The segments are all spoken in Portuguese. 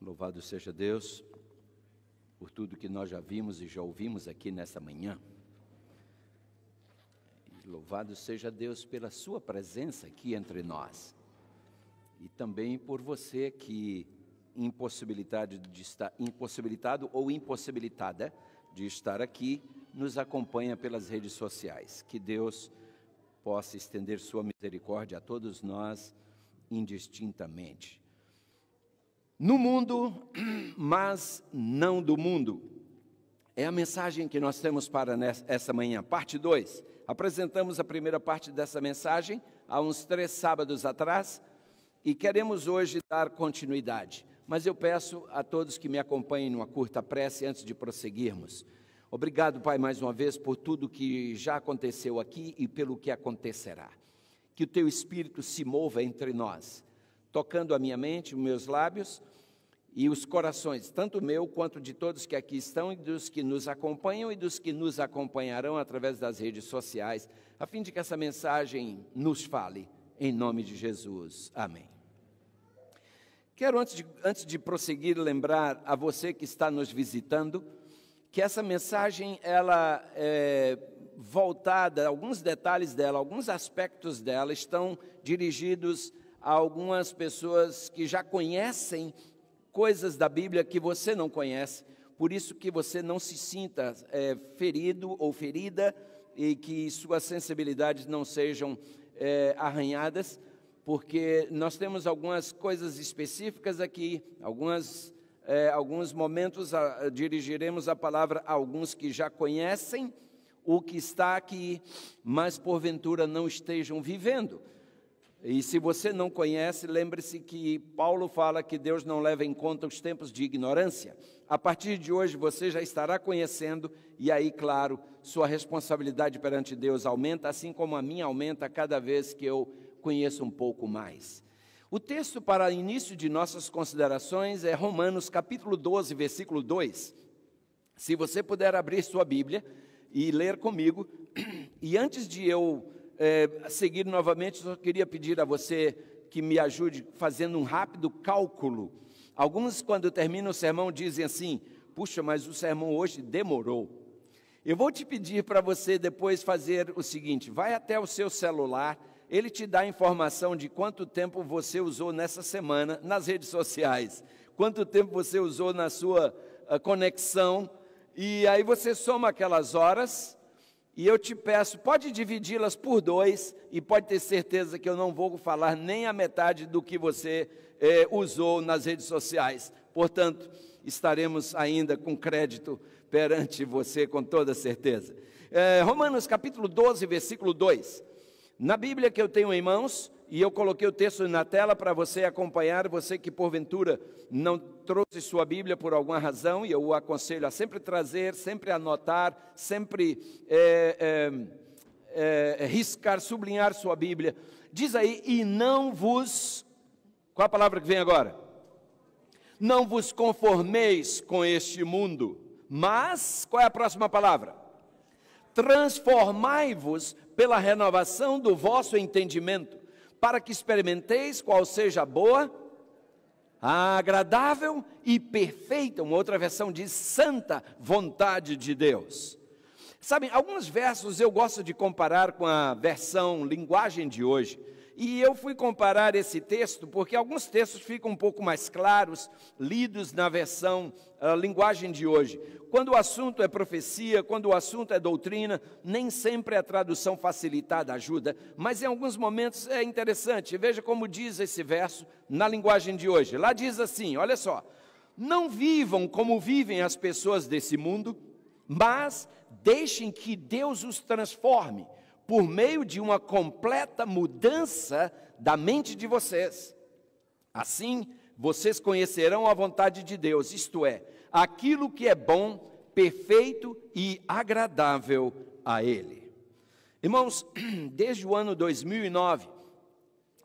Louvado seja Deus por tudo que nós já vimos e já ouvimos aqui nessa manhã. E louvado seja Deus pela sua presença aqui entre nós. E também por você que impossibilitado ou impossibilitada de estar aqui, nos acompanha pelas redes sociais. Que Deus possa estender sua misericórdia a todos nós indistintamente. No mundo, mas não do mundo. É a mensagem que nós temos para essa manhã, parte 2. Apresentamos a primeira parte dessa mensagem há uns 3 sábados atrás e queremos hoje dar continuidade. Mas eu peço a todos que me acompanhem numa curta prece antes de prosseguirmos. Obrigado, Pai, mais uma vez por tudo que já aconteceu aqui e pelo que acontecerá. Que o Teu Espírito se mova entre nós, tocando a minha mente, os meus lábios e os corações, tanto meu quanto de todos que aqui estão e dos que nos acompanham e dos que nos acompanharão através das redes sociais, a fim de que essa mensagem nos fale, em nome de Jesus. Amém. Quero, antes de prosseguir, lembrar a você que está nos visitando, que essa mensagem, ela é voltada, alguns detalhes dela, alguns aspectos dela estão dirigidos a algumas pessoas que já conhecem coisas da Bíblia que você não conhece, por isso que você não se sinta ferido ou ferida e que suas sensibilidades não sejam arranhadas, porque nós temos algumas coisas específicas aqui, alguns momentos dirigiremos a palavra a alguns que já conhecem o que está aqui, mas porventura não estejam vivendo. E se você não conhece, lembre-se que Paulo fala que Deus não leva em conta os tempos de ignorância. A partir de hoje você já estará conhecendo e aí, claro, sua responsabilidade perante Deus aumenta, assim como a minha aumenta cada vez que eu conheço um pouco mais. O texto para início de nossas considerações é Romanos capítulo 12, versículo 2. Se você puder abrir sua Bíblia e ler comigo, e antes de eu seguir novamente, só queria pedir a você que me ajude fazendo um rápido cálculo. Alguns, quando terminam o sermão, dizem assim: puxa, mas o sermão hoje demorou. Eu vou te pedir para você depois fazer o seguinte: vai até o seu celular, ele te dá a informação de quanto tempo você usou nessa semana nas redes sociais, quanto tempo você usou na sua conexão, e aí você soma aquelas horas. E eu te peço, pode dividi-las por 2 e pode ter certeza que eu não vou falar nem a metade do que você usou nas redes sociais. Portanto, estaremos ainda com crédito perante você com toda certeza. Romanos capítulo 12, versículo 2. Na Bíblia que eu tenho em mãos, e eu coloquei o texto na tela para você acompanhar, você que porventura não trouxe sua Bíblia por alguma razão, e eu o aconselho a sempre trazer, sempre anotar, sempre riscar, sublinhar sua Bíblia. Diz aí, e não vos, qual a palavra que vem agora? Não vos conformeis com este mundo, mas, qual é a próxima palavra? Transformai-vos pela renovação do vosso entendimento, para que experimenteis qual seja a boa, a agradável e perfeita, uma outra versão diz santa vontade de Deus. Sabem, alguns versos eu gosto de comparar com a versão linguagem de hoje. E eu fui comparar esse texto porque alguns textos ficam um pouco mais claros, lidos na versão linguagem de hoje. Quando o assunto é profecia, quando o assunto é doutrina, nem sempre a tradução facilitada ajuda, mas em alguns momentos é interessante. Veja como diz esse verso na linguagem de hoje. Lá diz assim, olha só: não vivam como vivem as pessoas desse mundo, mas deixem que Deus os transforme por meio de uma completa mudança da mente de vocês. Assim, vocês conhecerão a vontade de Deus, isto é, aquilo que é bom, perfeito e agradável a Ele. Irmãos, desde o ano 2009,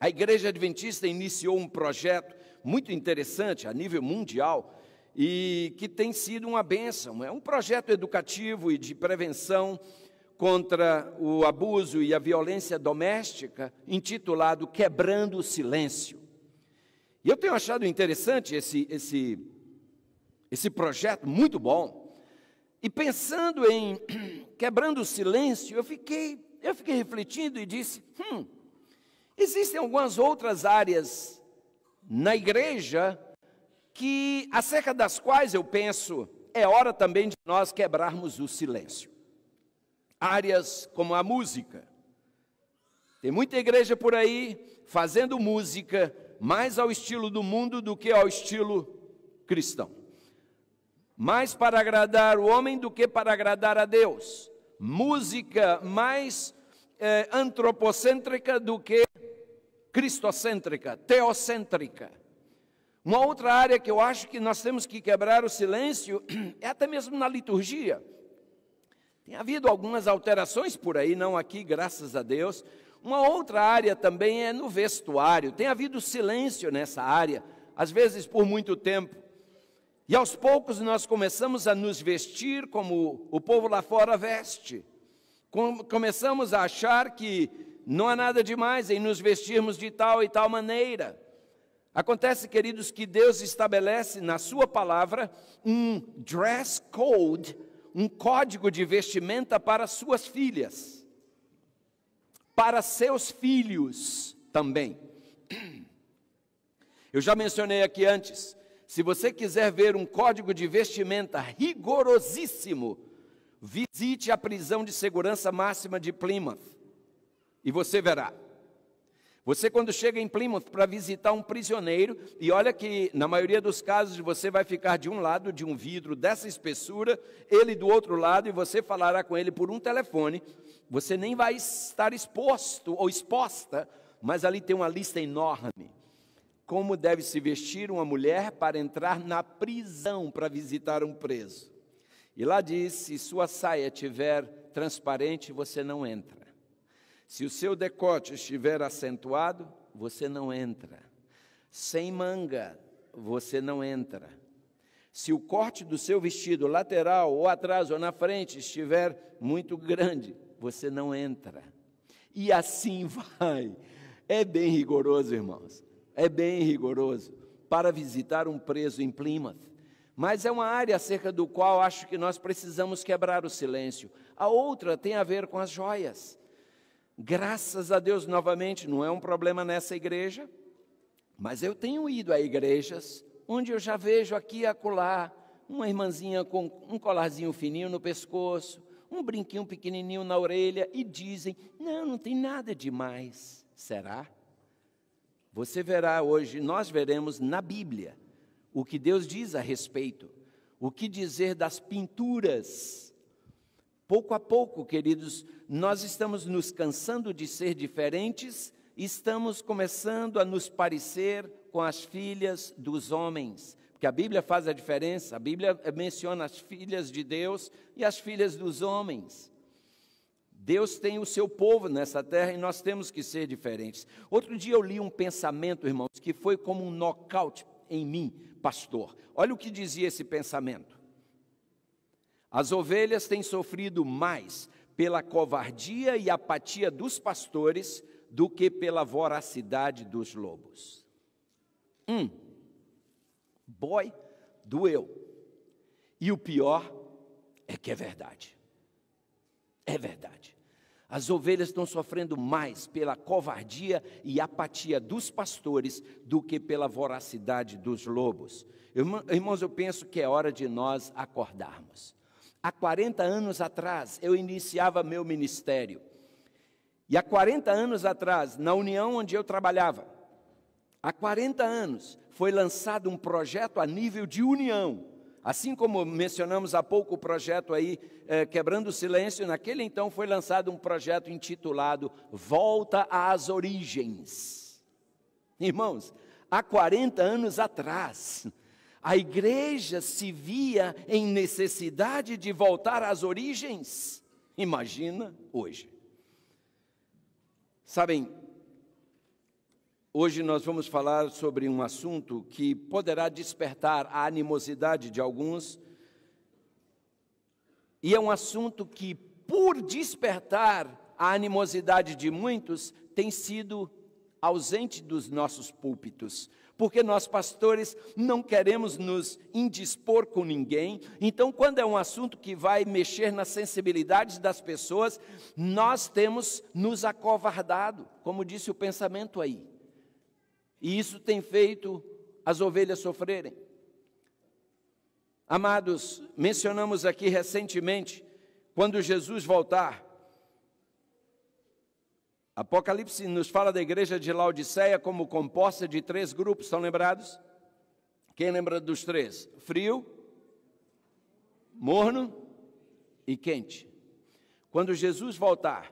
a Igreja Adventista iniciou um projeto muito interessante a nível mundial e que tem sido uma bênção. É um projeto educativo e de prevenção contra o abuso e a violência doméstica, intitulado Quebrando o Silêncio. E E eu tenho achado interessante esse projeto, muito bom. E pensando em quebrando o silêncio, eu fiquei refletindo e disse, existem algumas outras áreas na igreja acerca das quais eu penso, é hora também de nós quebrarmos o silêncio. Áreas como a música. Tem muita igreja por aí fazendo música mais ao estilo do mundo do que ao estilo cristão. Mais para agradar o homem do que para agradar a Deus. Música mais antropocêntrica do que cristocêntrica, teocêntrica. Uma outra área que eu acho que nós temos que quebrar o silêncio é até mesmo na liturgia. Tem havido algumas alterações por aí, não aqui, graças a Deus. Uma outra área também é no vestuário. Tem havido silêncio nessa área, às vezes por muito tempo. E aos poucos nós começamos a nos vestir como o povo lá fora veste. Começamos a achar que não há nada demais em nos vestirmos de tal e tal maneira. Acontece, queridos, que Deus estabelece na sua palavra um dress code, um código de vestimenta para suas filhas, para seus filhos também. Eu já mencionei aqui antes, se você quiser ver um código de vestimenta rigorosíssimo, visite a prisão de segurança máxima de Plymouth, e você verá. Você, quando chega em Plymouth para visitar um prisioneiro, e olha que na maioria dos casos você vai ficar de um lado de um vidro dessa espessura, ele do outro lado, e você falará com ele por um telefone. Você nem vai estar exposto ou exposta, mas ali tem uma lista enorme. Como deve se vestir uma mulher para entrar na prisão para visitar um preso. E lá diz, se sua saia estiver transparente, você não entra. Se o seu decote estiver acentuado, você não entra. Sem manga, você não entra. Se o corte do seu vestido lateral, ou atrás, ou na frente, estiver muito grande, você não entra. E assim vai. É bem rigoroso, irmãos. É bem rigoroso para visitar um preso em Plymouth. Mas é uma área acerca do qual acho que nós precisamos quebrar o silêncio. A outra tem a ver com as joias. Graças a Deus, novamente, não é um problema nessa igreja, mas eu tenho ido a igrejas onde eu já vejo aqui e acolá uma irmãzinha com um colarzinho fininho no pescoço, um brinquinho pequenininho na orelha e dizem, não tem nada demais. Será? Você verá hoje, nós veremos na Bíblia o que Deus diz a respeito, o que dizer das pinturas. Pouco a pouco, queridos, nós estamos nos cansando de ser diferentes, estamos começando a nos parecer com as filhas dos homens, porque a Bíblia faz a diferença, a Bíblia menciona as filhas de Deus e as filhas dos homens. Deus tem o seu povo nessa terra e nós temos que ser diferentes. Outro dia eu li um pensamento, irmãos, que foi como um nocaute em mim, pastor. Olha o que dizia esse pensamento. As ovelhas têm sofrido mais pela covardia e apatia dos pastores do que pela voracidade dos lobos. Boy, doeu. E o pior é que é verdade. É verdade. As ovelhas estão sofrendo mais pela covardia e apatia dos pastores do que pela voracidade dos lobos. Irmãos, eu penso que é hora de nós acordarmos. Há 40 anos atrás, eu iniciava meu ministério. E há 40 anos atrás, na união onde eu trabalhava, há 40 anos, foi lançado um projeto a nível de união. Assim como mencionamos há pouco o projeto aí, Quebrando o Silêncio, naquele então foi lançado um projeto intitulado Volta às Origens. Irmãos, há 40 anos atrás, a igreja se via em necessidade de voltar às origens. Imagina hoje. Sabem, hoje nós vamos falar sobre um assunto que poderá despertar a animosidade de alguns. E é um assunto que, por despertar a animosidade de muitos, tem sido ausente dos nossos púlpitos. porque nós pastores não queremos nos indispor com ninguém. Então, quando é um assunto que vai mexer nas sensibilidades das pessoas, nós temos nos acovardado, como disse o pensamento aí. E isso tem feito as ovelhas sofrerem. Amados, mencionamos aqui recentemente, quando Jesus voltar, Apocalipse nos fala da igreja de Laodiceia como composta de 3 grupos, estão lembrados? Quem lembra dos 3? Frio, morno e quente. Quando Jesus voltar,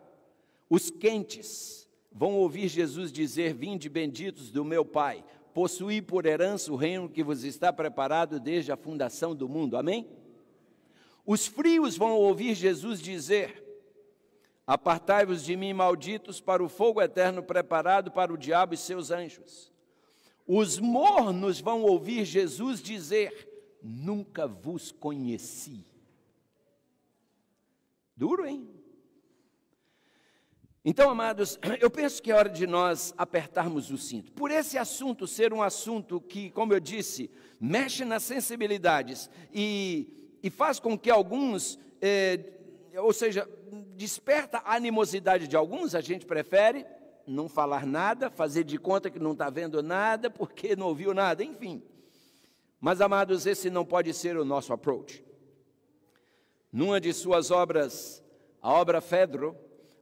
os quentes vão ouvir Jesus dizer: vinde benditos do meu Pai, possuí por herança o reino que vos está preparado desde a fundação do mundo. Amém? Os frios vão ouvir Jesus dizer: apartai-vos de mim, malditos, para o fogo eterno preparado para o diabo e seus anjos. Os mornos vão ouvir Jesus dizer: nunca vos conheci. Duro, hein? Então, amados, eu penso que é hora de nós apertarmos o cinto. Por esse assunto ser um assunto que, como eu disse, mexe nas sensibilidades e faz com que alguns, ou seja, desperta a animosidade de alguns, a gente prefere não falar nada, fazer de conta que não está vendo nada, porque não ouviu nada, enfim. Mas, amados, esse não pode ser o nosso approach. Numa de suas obras, a obra Fedro,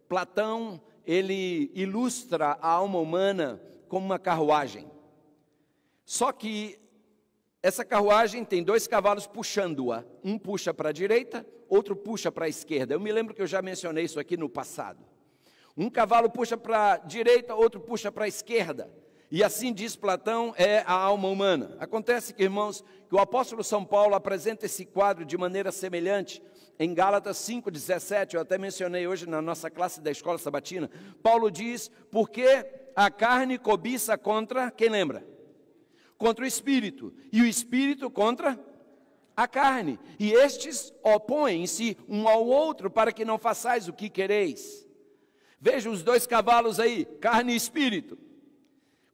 Platão, ele ilustra a alma humana como uma carruagem. Só que essa carruagem tem 2 cavalos puxando-a. Um puxa para a direita, outro puxa para a esquerda. Eu me lembro que eu já mencionei isso aqui no passado. Um cavalo puxa para a direita, outro puxa para a esquerda. E assim diz Platão, é a alma humana. Acontece que, irmãos, que o apóstolo São Paulo apresenta esse quadro de maneira semelhante em Gálatas 5,17, eu até mencionei hoje na nossa classe da escola sabatina. Paulo diz: porque a carne cobiça contra, quem lembra? Contra o espírito, e o espírito contra a carne. E estes opõem-se um ao outro para que não façais o que quereis. Veja os 2 cavalos aí, carne e espírito.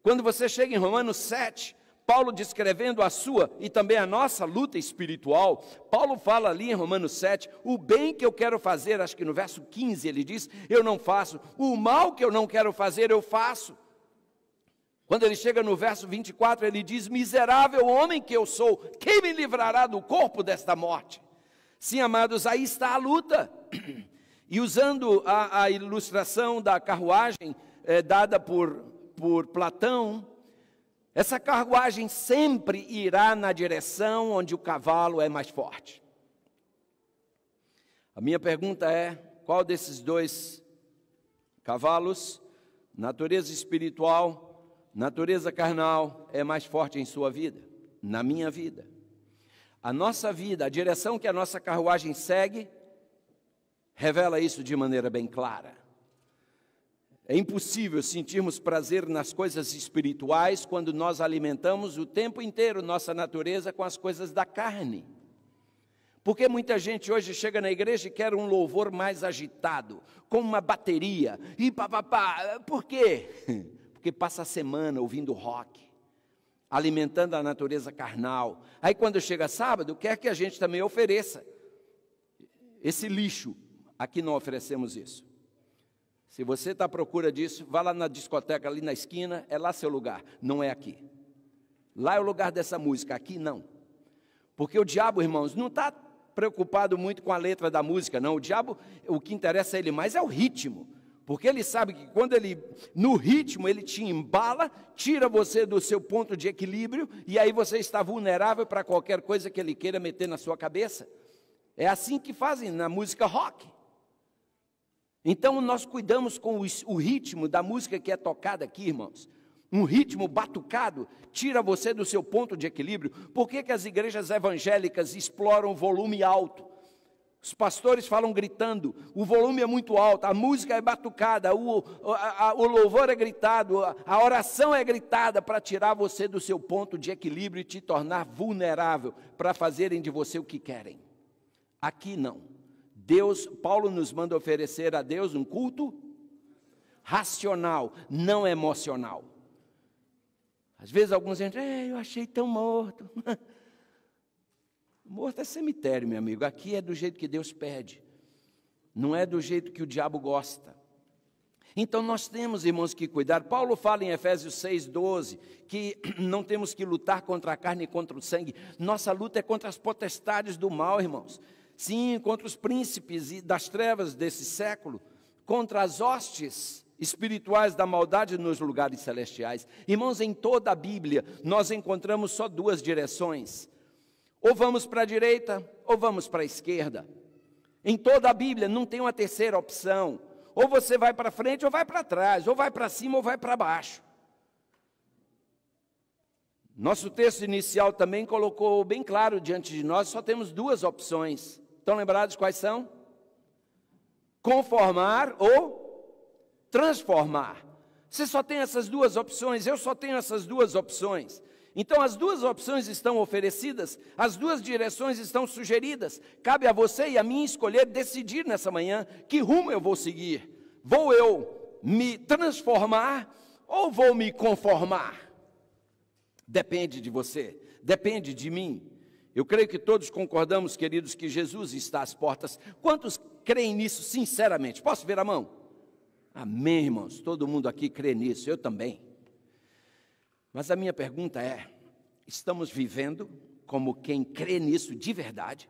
Quando você chega em Romanos 7, Paulo descrevendo a sua e também a nossa luta espiritual, Paulo fala ali em Romanos 7, o bem que eu quero fazer, acho que no verso 15 ele diz, eu não faço, o mal que eu não quero fazer, eu faço. Quando ele chega no verso 24, ele diz, miserável homem que eu sou, quem me livrará do corpo desta morte? Sim, amados, aí está a luta. E usando a ilustração da carruagem dada por Platão, essa carruagem sempre irá na direção onde o cavalo é mais forte. A minha pergunta é, qual desses 2 cavalos, natureza espiritual, natureza carnal, é mais forte em sua vida? Na minha vida. A nossa vida, a direção que a nossa carruagem segue, revela isso de maneira bem clara. É impossível sentirmos prazer nas coisas espirituais quando nós alimentamos o tempo inteiro nossa natureza com as coisas da carne. Porque muita gente hoje chega na igreja e quer um louvor mais agitado, com uma bateria, e papapá. Por quê? Porque passa a semana ouvindo rock, alimentando a natureza carnal. Aí quando chega sábado, quer que a gente também ofereça esse lixo. Aqui não oferecemos isso. Se você está à procura disso, vá lá na discoteca, ali na esquina, é lá seu lugar, não é aqui. Lá é o lugar dessa música, aqui não. Porque o diabo, irmãos, não está preocupado muito com a letra da música, não. O diabo, o que interessa a ele mais é o ritmo. Porque ele sabe que quando no ritmo, ele te embala, tira você do seu ponto de equilíbrio, e aí você está vulnerável para qualquer coisa que ele queira meter na sua cabeça. É assim que fazem na música rock. Então, nós cuidamos com o ritmo da música que é tocada aqui, irmãos. Um ritmo batucado tira você do seu ponto de equilíbrio. Por que que as igrejas evangélicas exploram volume alto? Os pastores falam gritando, o volume é muito alto, a música é batucada, o louvor é gritado, a oração é gritada para tirar você do seu ponto de equilíbrio e te tornar vulnerável para fazerem de você o que querem. Aqui não. Paulo nos manda oferecer a Deus um culto racional, não emocional. Às vezes alguns dizem, eu achei tão morto. Morto é cemitério, meu amigo. Aqui é do jeito que Deus pede. Não é do jeito que o diabo gosta. Então nós temos, irmãos, que cuidar. Paulo fala em Efésios 6:12, que não temos que lutar contra a carne e contra o sangue. Nossa luta é contra as potestades do mal, irmãos. Sim, contra os príncipes das trevas desse século, contra as hostes espirituais da maldade nos lugares celestiais. Irmãos, em toda a Bíblia, nós encontramos só duas direções. Ou vamos para a direita, ou vamos para a esquerda. Em toda a Bíblia não tem uma terceira opção. Ou você vai para frente, ou vai para trás, ou vai para cima, ou vai para baixo. Nosso texto inicial também colocou bem claro diante de nós, só temos duas opções. Estão lembrados quais são? Conformar ou transformar. Você só tem essas duas opções, eu só tenho essas duas opções. Então as duas opções estão oferecidas, as duas direções estão sugeridas. Cabe a você e a mim escolher, decidir nessa manhã que rumo eu vou seguir. Vou eu me transformar ou vou me conformar? Depende de você, depende de mim. Eu creio que todos concordamos, queridos, que Jesus está às portas. Quantos creem nisso sinceramente? Posso ver a mão? Amém, irmãos, todo mundo aqui crê nisso, eu também. Mas a minha pergunta é, estamos vivendo como quem crê nisso de verdade?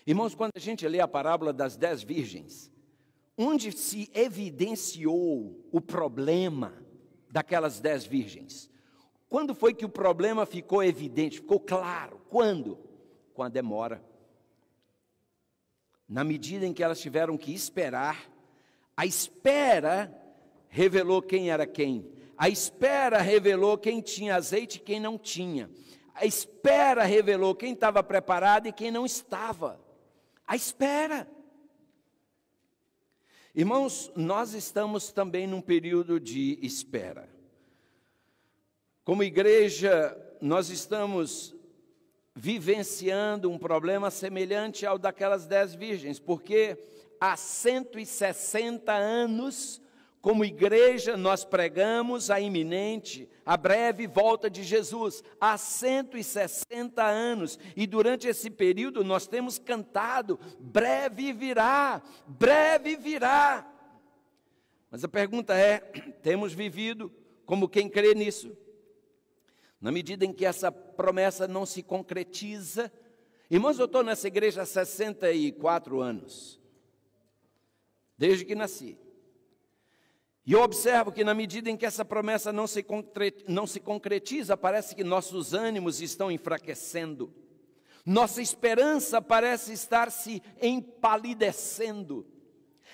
Irmãos, quando a gente lê a parábola das 10 virgens, onde se evidenciou o problema daquelas 10 virgens? Quando foi que o problema ficou evidente, ficou claro? Quando? Com a demora. Na medida em que elas tiveram que esperar, a espera revelou quem era quem. A espera revelou quem tinha azeite e quem não tinha. A espera revelou quem estava preparado e quem não estava. A espera. Irmãos, nós estamos também num período de espera. Como igreja, nós estamos vivenciando um problema semelhante ao daquelas 10 virgens, porque há 160 anos, como igreja, nós pregamos a iminente, a breve volta de Jesus, há 160 anos, e durante esse período nós temos cantado, breve virá, breve virá. Mas a pergunta é, temos vivido como quem crê nisso? Na medida em que essa promessa não se concretiza, irmãos, eu estou nessa igreja há 64 anos, desde que nasci. E eu observo que na medida em que essa promessa não se concretiza, parece que nossos ânimos estão enfraquecendo. Nossa esperança parece estar se empalidecendo.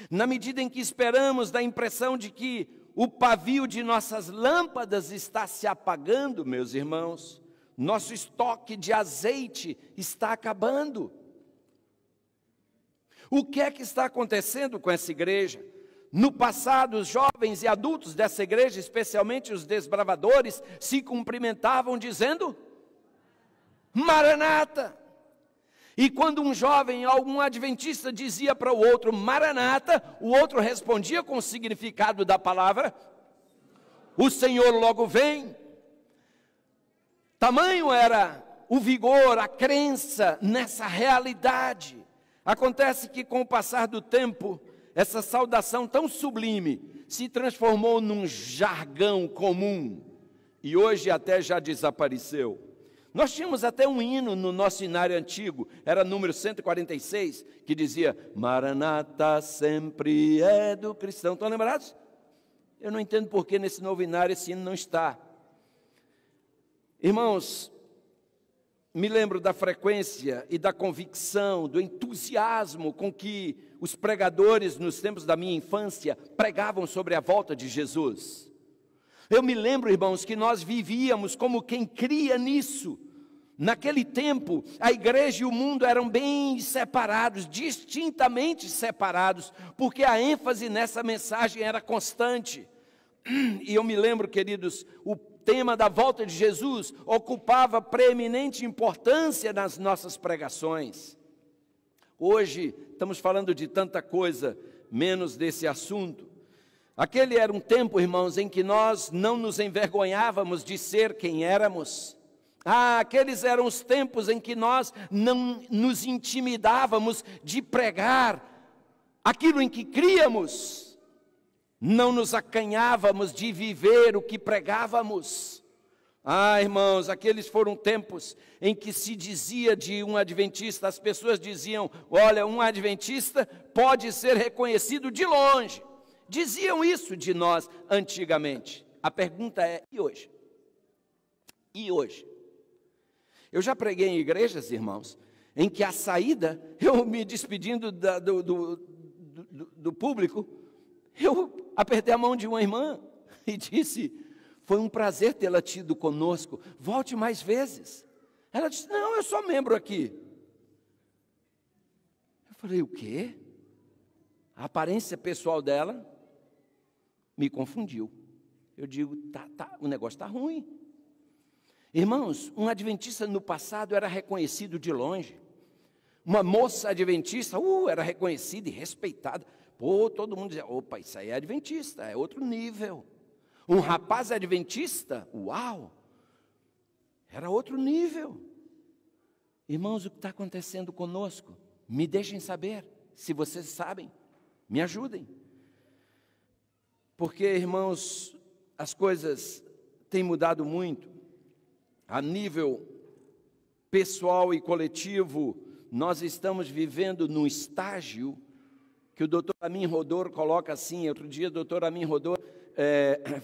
Na medida em que esperamos, dá a impressão de que o pavio de nossas lâmpadas está se apagando, meus irmãos. Nosso estoque de azeite está acabando. O que é que está acontecendo com essa igreja? No passado, os jovens e adultos dessa igreja, especialmente os desbravadores, se cumprimentavam dizendo, Maranata. E quando um jovem, algum adventista dizia para o outro, Maranata, o outro respondia com o significado da palavra, o Senhor logo vem. Tamanho era o vigor, a crença nessa realidade. Acontece que com o passar do tempo, essa saudação tão sublime se transformou num jargão comum e hoje até já desapareceu. Nós tínhamos até um hino no nosso hinário antigo, era número 146, que dizia, Maranata sempre é do cristão. Estão lembrados? Eu não entendo por que nesse novo hinário esse hino não está. Irmãos, me lembro da frequência e da convicção, do entusiasmo com que os pregadores nos tempos da minha infância pregavam sobre a volta de Jesus. Eu me lembro, irmãos, que nós vivíamos como quem cria nisso. Naquele tempo, a igreja e o mundo eram bem separados, distintamente separados, porque a ênfase nessa mensagem era constante. E eu me lembro, queridos, o tema da volta de Jesus ocupava preeminente importância nas nossas pregações. Hoje, estamos falando de tanta coisa, menos desse assunto. Aquele era um tempo, irmãos, em que nós não nos envergonhávamos de ser quem éramos. Aqueles eram os tempos em que nós não nos intimidávamos de pregar aquilo em que críamos. Não nos acanhávamos de viver o que pregávamos. Irmãos, aqueles foram tempos em que se dizia de um adventista, as pessoas diziam, olha, um adventista pode ser reconhecido de longe. Diziam isso de nós antigamente. A pergunta é, e hoje? E hoje? Eu já preguei em igrejas, irmãos, em que a saída, eu me despedindo do público, eu apertei a mão de uma irmã e disse, foi um prazer tê-la tido conosco, volte mais vezes. Ela disse, não, eu sou membro aqui. Eu falei, o quê? A aparência pessoal dela me confundiu. Eu digo, o negócio está ruim. Irmãos, um adventista no passado era reconhecido de longe. Uma moça adventista, era reconhecida e respeitada. Todo mundo dizia, opa, isso aí é adventista, é outro nível. Um rapaz adventista, uau, era outro nível. Irmãos, o que está acontecendo conosco? Me deixem saber, se vocês sabem, me ajudem. Porque, irmãos, as coisas têm mudado muito. A nível pessoal e coletivo, nós estamos vivendo num estágio que o doutor Amin Rodor coloca assim. Outro dia o doutor Amin Rodor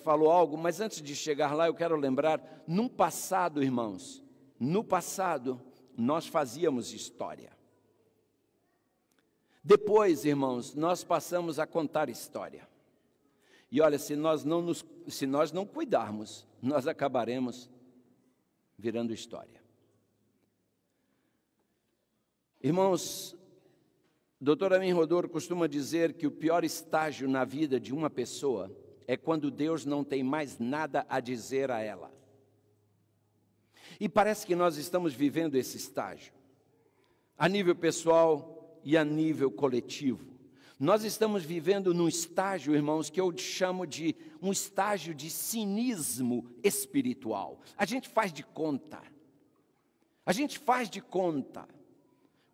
falou algo, mas antes de chegar lá eu quero lembrar, no passado, irmãos, no passado nós fazíamos história. Depois, irmãos, nós passamos a contar história. E olha, se nós não cuidarmos, nós acabaremos virando história. Irmãos, doutor Amin Rodor costuma dizer que o pior estágio na vida de uma pessoa é quando Deus não tem mais nada a dizer a ela. E parece que nós estamos vivendo esse estágio, a nível pessoal e a nível coletivo. Nós estamos vivendo num estágio, irmãos, que eu chamo de um estágio de cinismo espiritual. A gente faz de conta. A gente faz de conta.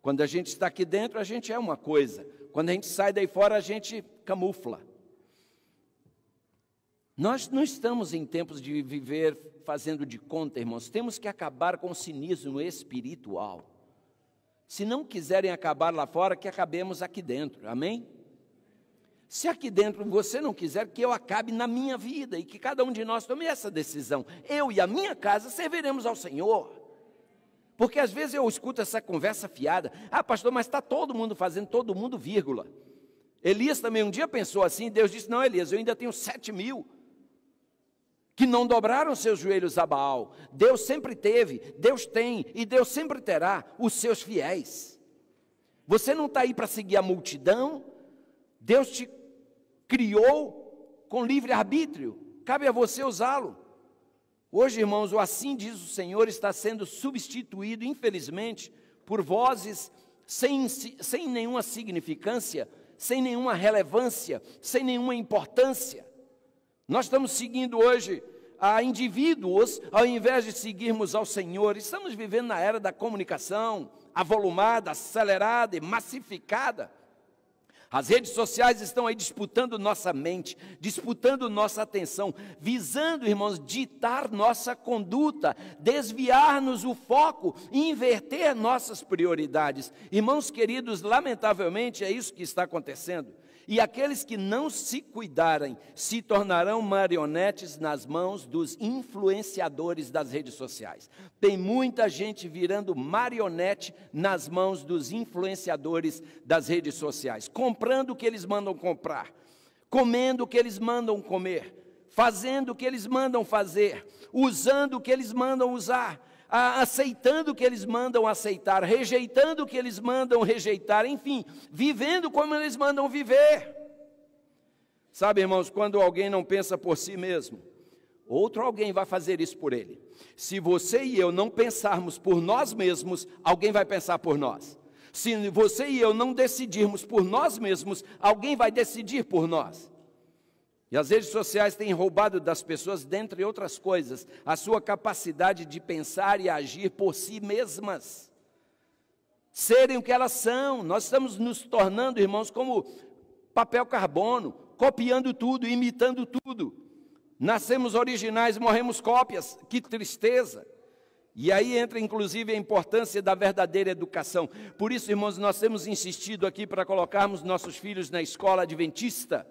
Quando a gente está aqui dentro, a gente é uma coisa. Quando a gente sai daí fora, a gente camufla. Nós não estamos em tempos de viver fazendo de conta, irmãos. Temos que acabar com o cinismo espiritual. Se não quiserem acabar lá fora, que acabemos aqui dentro, amém? Se aqui dentro você não quiser, que eu acabe na minha vida e que cada um de nós tome essa decisão. Eu e a minha casa serviremos ao Senhor. Porque às vezes eu escuto essa conversa fiada. Pastor, mas está todo mundo fazendo, todo mundo, vírgula. Elias também um dia pensou assim, Deus disse, não, Elias, eu ainda tenho 7.000 que não dobraram seus joelhos a Baal. Deus sempre teve, Deus tem e Deus sempre terá os seus fiéis. Você não está aí para seguir a multidão. Deus te criou com livre-arbítrio, cabe a você usá-lo. Hoje, irmãos, o assim diz o Senhor está sendo substituído, infelizmente, por vozes sem nenhuma significância, sem nenhuma relevância, sem nenhuma importância. Nós estamos seguindo hoje a indivíduos, ao invés de seguirmos ao Senhor. Estamos vivendo na era da comunicação, avolumada, acelerada e massificada. As redes sociais estão aí disputando nossa mente, disputando nossa atenção, visando, irmãos, ditar nossa conduta, desviar-nos o foco, inverter nossas prioridades. Irmãos queridos, lamentavelmente é isso que está acontecendo. E aqueles que não se cuidarem se tornarão marionetes nas mãos dos influenciadores das redes sociais. Tem muita gente virando marionete nas mãos dos influenciadores das redes sociais, comprando o que eles mandam comprar, comendo o que eles mandam comer, fazendo o que eles mandam fazer, usando o que eles mandam usar, aceitando o que eles mandam aceitar, rejeitando o que eles mandam rejeitar, enfim, vivendo como eles mandam viver. Sabe, irmãos, quando alguém não pensa por si mesmo, outro alguém vai fazer isso por ele. Se você e eu não pensarmos por nós mesmos, alguém vai pensar por nós. Se você e eu não decidirmos por nós mesmos, alguém vai decidir por nós. E as redes sociais têm roubado das pessoas, dentre outras coisas, a sua capacidade de pensar e agir por si mesmas. Serem o que elas são. Nós estamos nos tornando, irmãos, como papel carbono, copiando tudo, imitando tudo. Nascemos originais, morremos cópias. Que tristeza! E aí entra, inclusive, a importância da verdadeira educação. Por isso, irmãos, nós temos insistido aqui para colocarmos nossos filhos na escola adventista.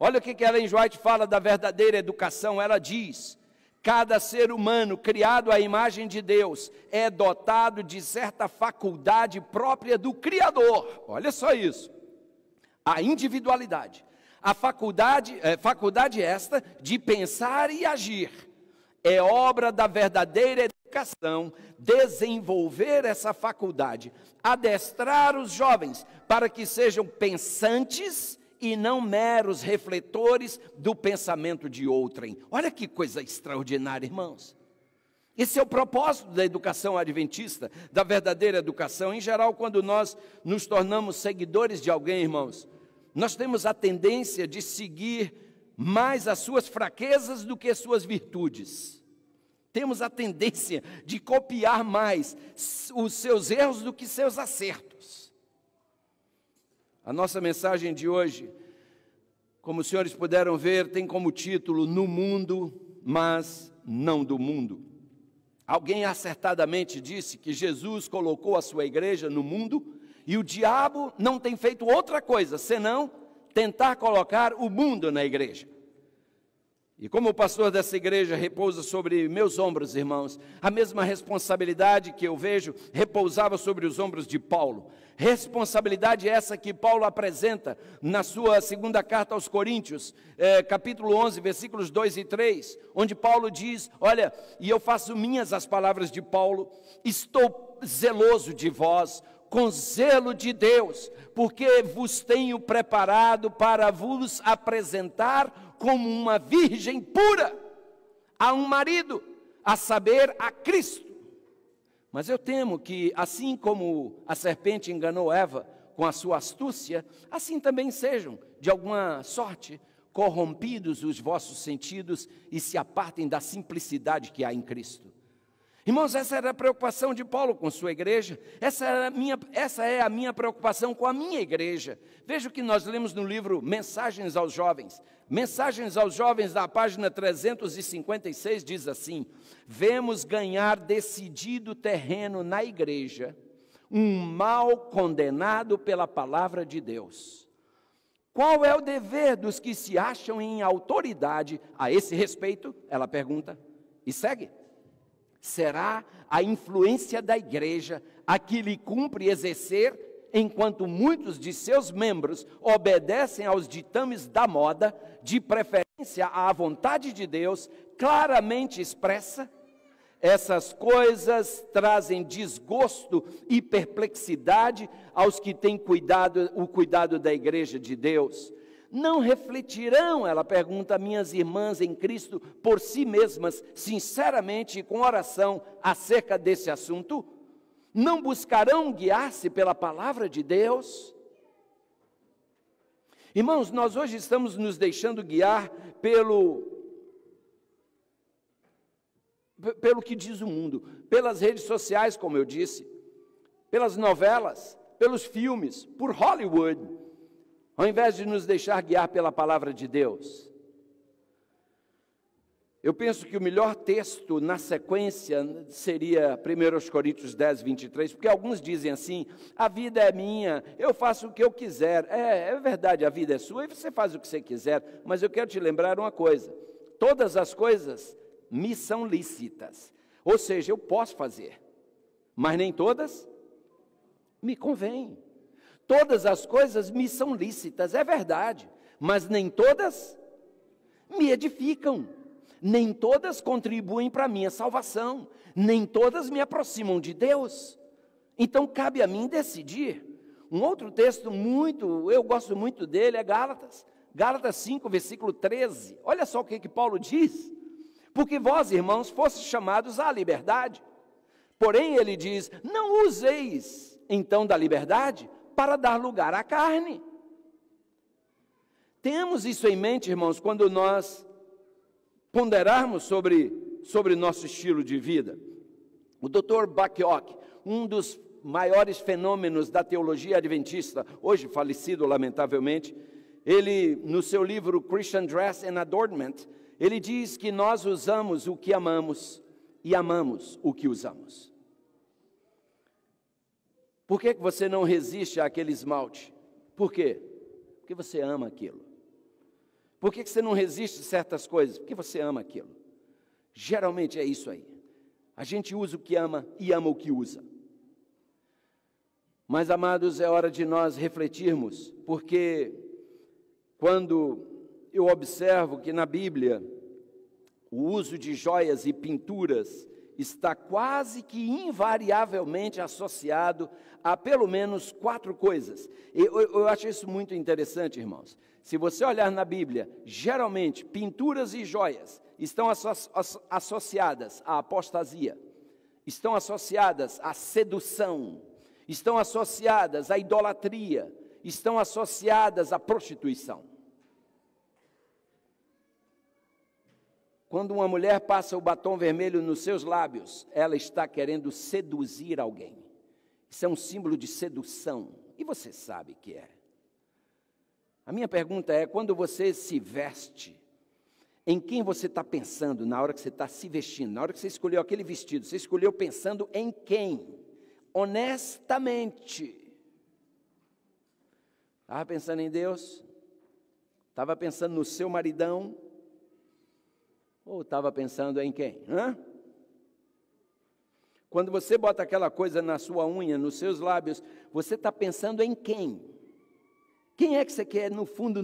Olha o que Ellen White fala da verdadeira educação. Ela diz: cada ser humano criado à imagem de Deus é dotado de certa faculdade própria do Criador. Olha só isso. A individualidade. A faculdade esta de pensar e agir. É obra da verdadeira educação desenvolver essa faculdade, adestrar os jovens para que sejam pensantes e não meros refletores do pensamento de outrem. Olha que coisa extraordinária, irmãos. Esse é o propósito da educação adventista, da verdadeira educação. Em geral, quando nós nos tornamos seguidores de alguém, irmãos, nós temos a tendência de seguir mais as suas fraquezas do que as suas virtudes. Temos a tendência de copiar mais os seus erros do que seus acertos. A nossa mensagem de hoje, como os senhores puderam ver, tem como título: No mundo, mas não do mundo. Alguém acertadamente disse que Jesus colocou a sua igreja no mundo e o diabo não tem feito outra coisa senão tentar colocar o mundo na igreja. E como o pastor dessa igreja repousa sobre meus ombros, irmãos, a mesma responsabilidade que eu vejo repousava sobre os ombros de Paulo. Responsabilidade essa que Paulo apresenta na sua segunda carta aos Coríntios, capítulo 11, versículos 2 e 3, onde Paulo diz: olha, e eu faço minhas as palavras de Paulo, estou zeloso de vós, com zelo de Deus, porque vos tenho preparado para vos apresentar como uma virgem pura a um marido, a saber, a Cristo. Mas eu temo que, assim como a serpente enganou Eva com a sua astúcia, assim também sejam, de alguma sorte, corrompidos os vossos sentidos e se apartem da simplicidade que há em Cristo. Irmãos, essa era a preocupação de Paulo com sua igreja, essa é a minha preocupação com a minha igreja. Veja o que nós lemos no livro Mensagens aos Jovens. Mensagens aos Jovens, da página 356, diz assim: vemos ganhar decidido terreno na igreja um mal condenado pela palavra de Deus. Qual é o dever dos que se acham em autoridade a esse respeito? Ela pergunta e segue. Será a influência da igreja a que lhe cumpre exercer, enquanto muitos de seus membros obedecem aos ditames da moda, de preferência à vontade de Deus, claramente expressa? Essas coisas trazem desgosto e perplexidade aos que têm o cuidado da igreja de Deus. Não refletirão, ela pergunta, minhas irmãs em Cristo, por si mesmas, sinceramente e com oração, acerca desse assunto? Não buscarão guiar-se pela palavra de Deus? Irmãos, nós hoje estamos nos deixando guiar pelo que diz o mundo, pelas redes sociais, como eu disse, pelas novelas, pelos filmes, por Hollywood, ao invés de nos deixar guiar pela palavra de Deus. Eu penso que o melhor texto na sequência seria 1 Coríntios 10, 23, porque alguns dizem assim: a vida é minha, eu faço o que eu quiser. É verdade, a vida é sua e você faz o que você quiser, mas eu quero te lembrar uma coisa: todas as coisas me são lícitas, ou seja, eu posso fazer, mas nem todas me convêm. Todas as coisas me são lícitas, é verdade, mas nem todas me edificam, nem todas contribuem para a minha salvação, nem todas me aproximam de Deus. Então cabe a mim decidir. Um outro texto eu gosto muito dele, é Gálatas 5, versículo 13. Olha só o que Paulo diz: porque vós, irmãos, fostes chamados à liberdade. Porém, ele diz: não useis então da liberdade para dar lugar à carne. Temos isso em mente, irmãos, quando nós ponderarmos sobre nosso estilo de vida. O Dr. Bacchiocchi, um dos maiores fenômenos da teologia adventista, hoje falecido lamentavelmente, ele, no seu livro Christian Dress and Adornment, ele diz que nós usamos o que amamos e amamos o que usamos. Por que você não resiste àquele esmalte? Por quê? Porque você ama aquilo. Por que você não resiste a certas coisas? Porque você ama aquilo. Geralmente é isso aí. A gente usa o que ama e ama o que usa. Mas, amados, é hora de nós refletirmos, porque quando eu observo que na Bíblia o uso de joias e pinturas está quase que invariavelmente associado a pelo menos 4 coisas. Eu acho isso muito interessante, irmãos. Se você olhar na Bíblia, geralmente pinturas e joias estão associadas à apostasia, estão associadas à sedução, estão associadas à idolatria, estão associadas à prostituição. Quando uma mulher passa o batom vermelho nos seus lábios, ela está querendo seduzir alguém. Isso é um símbolo de sedução, e você sabe que é. A minha pergunta é, quando você se veste, em quem você está pensando na hora que você está se vestindo? Na hora que você escolheu aquele vestido, você escolheu pensando em quem? Honestamente. Estava pensando em Deus? Estava pensando no seu maridão? Ou estava pensando em quem? Quando você bota aquela coisa na sua unha, nos seus lábios, você está pensando em quem? Quem é que você quer, no fundo,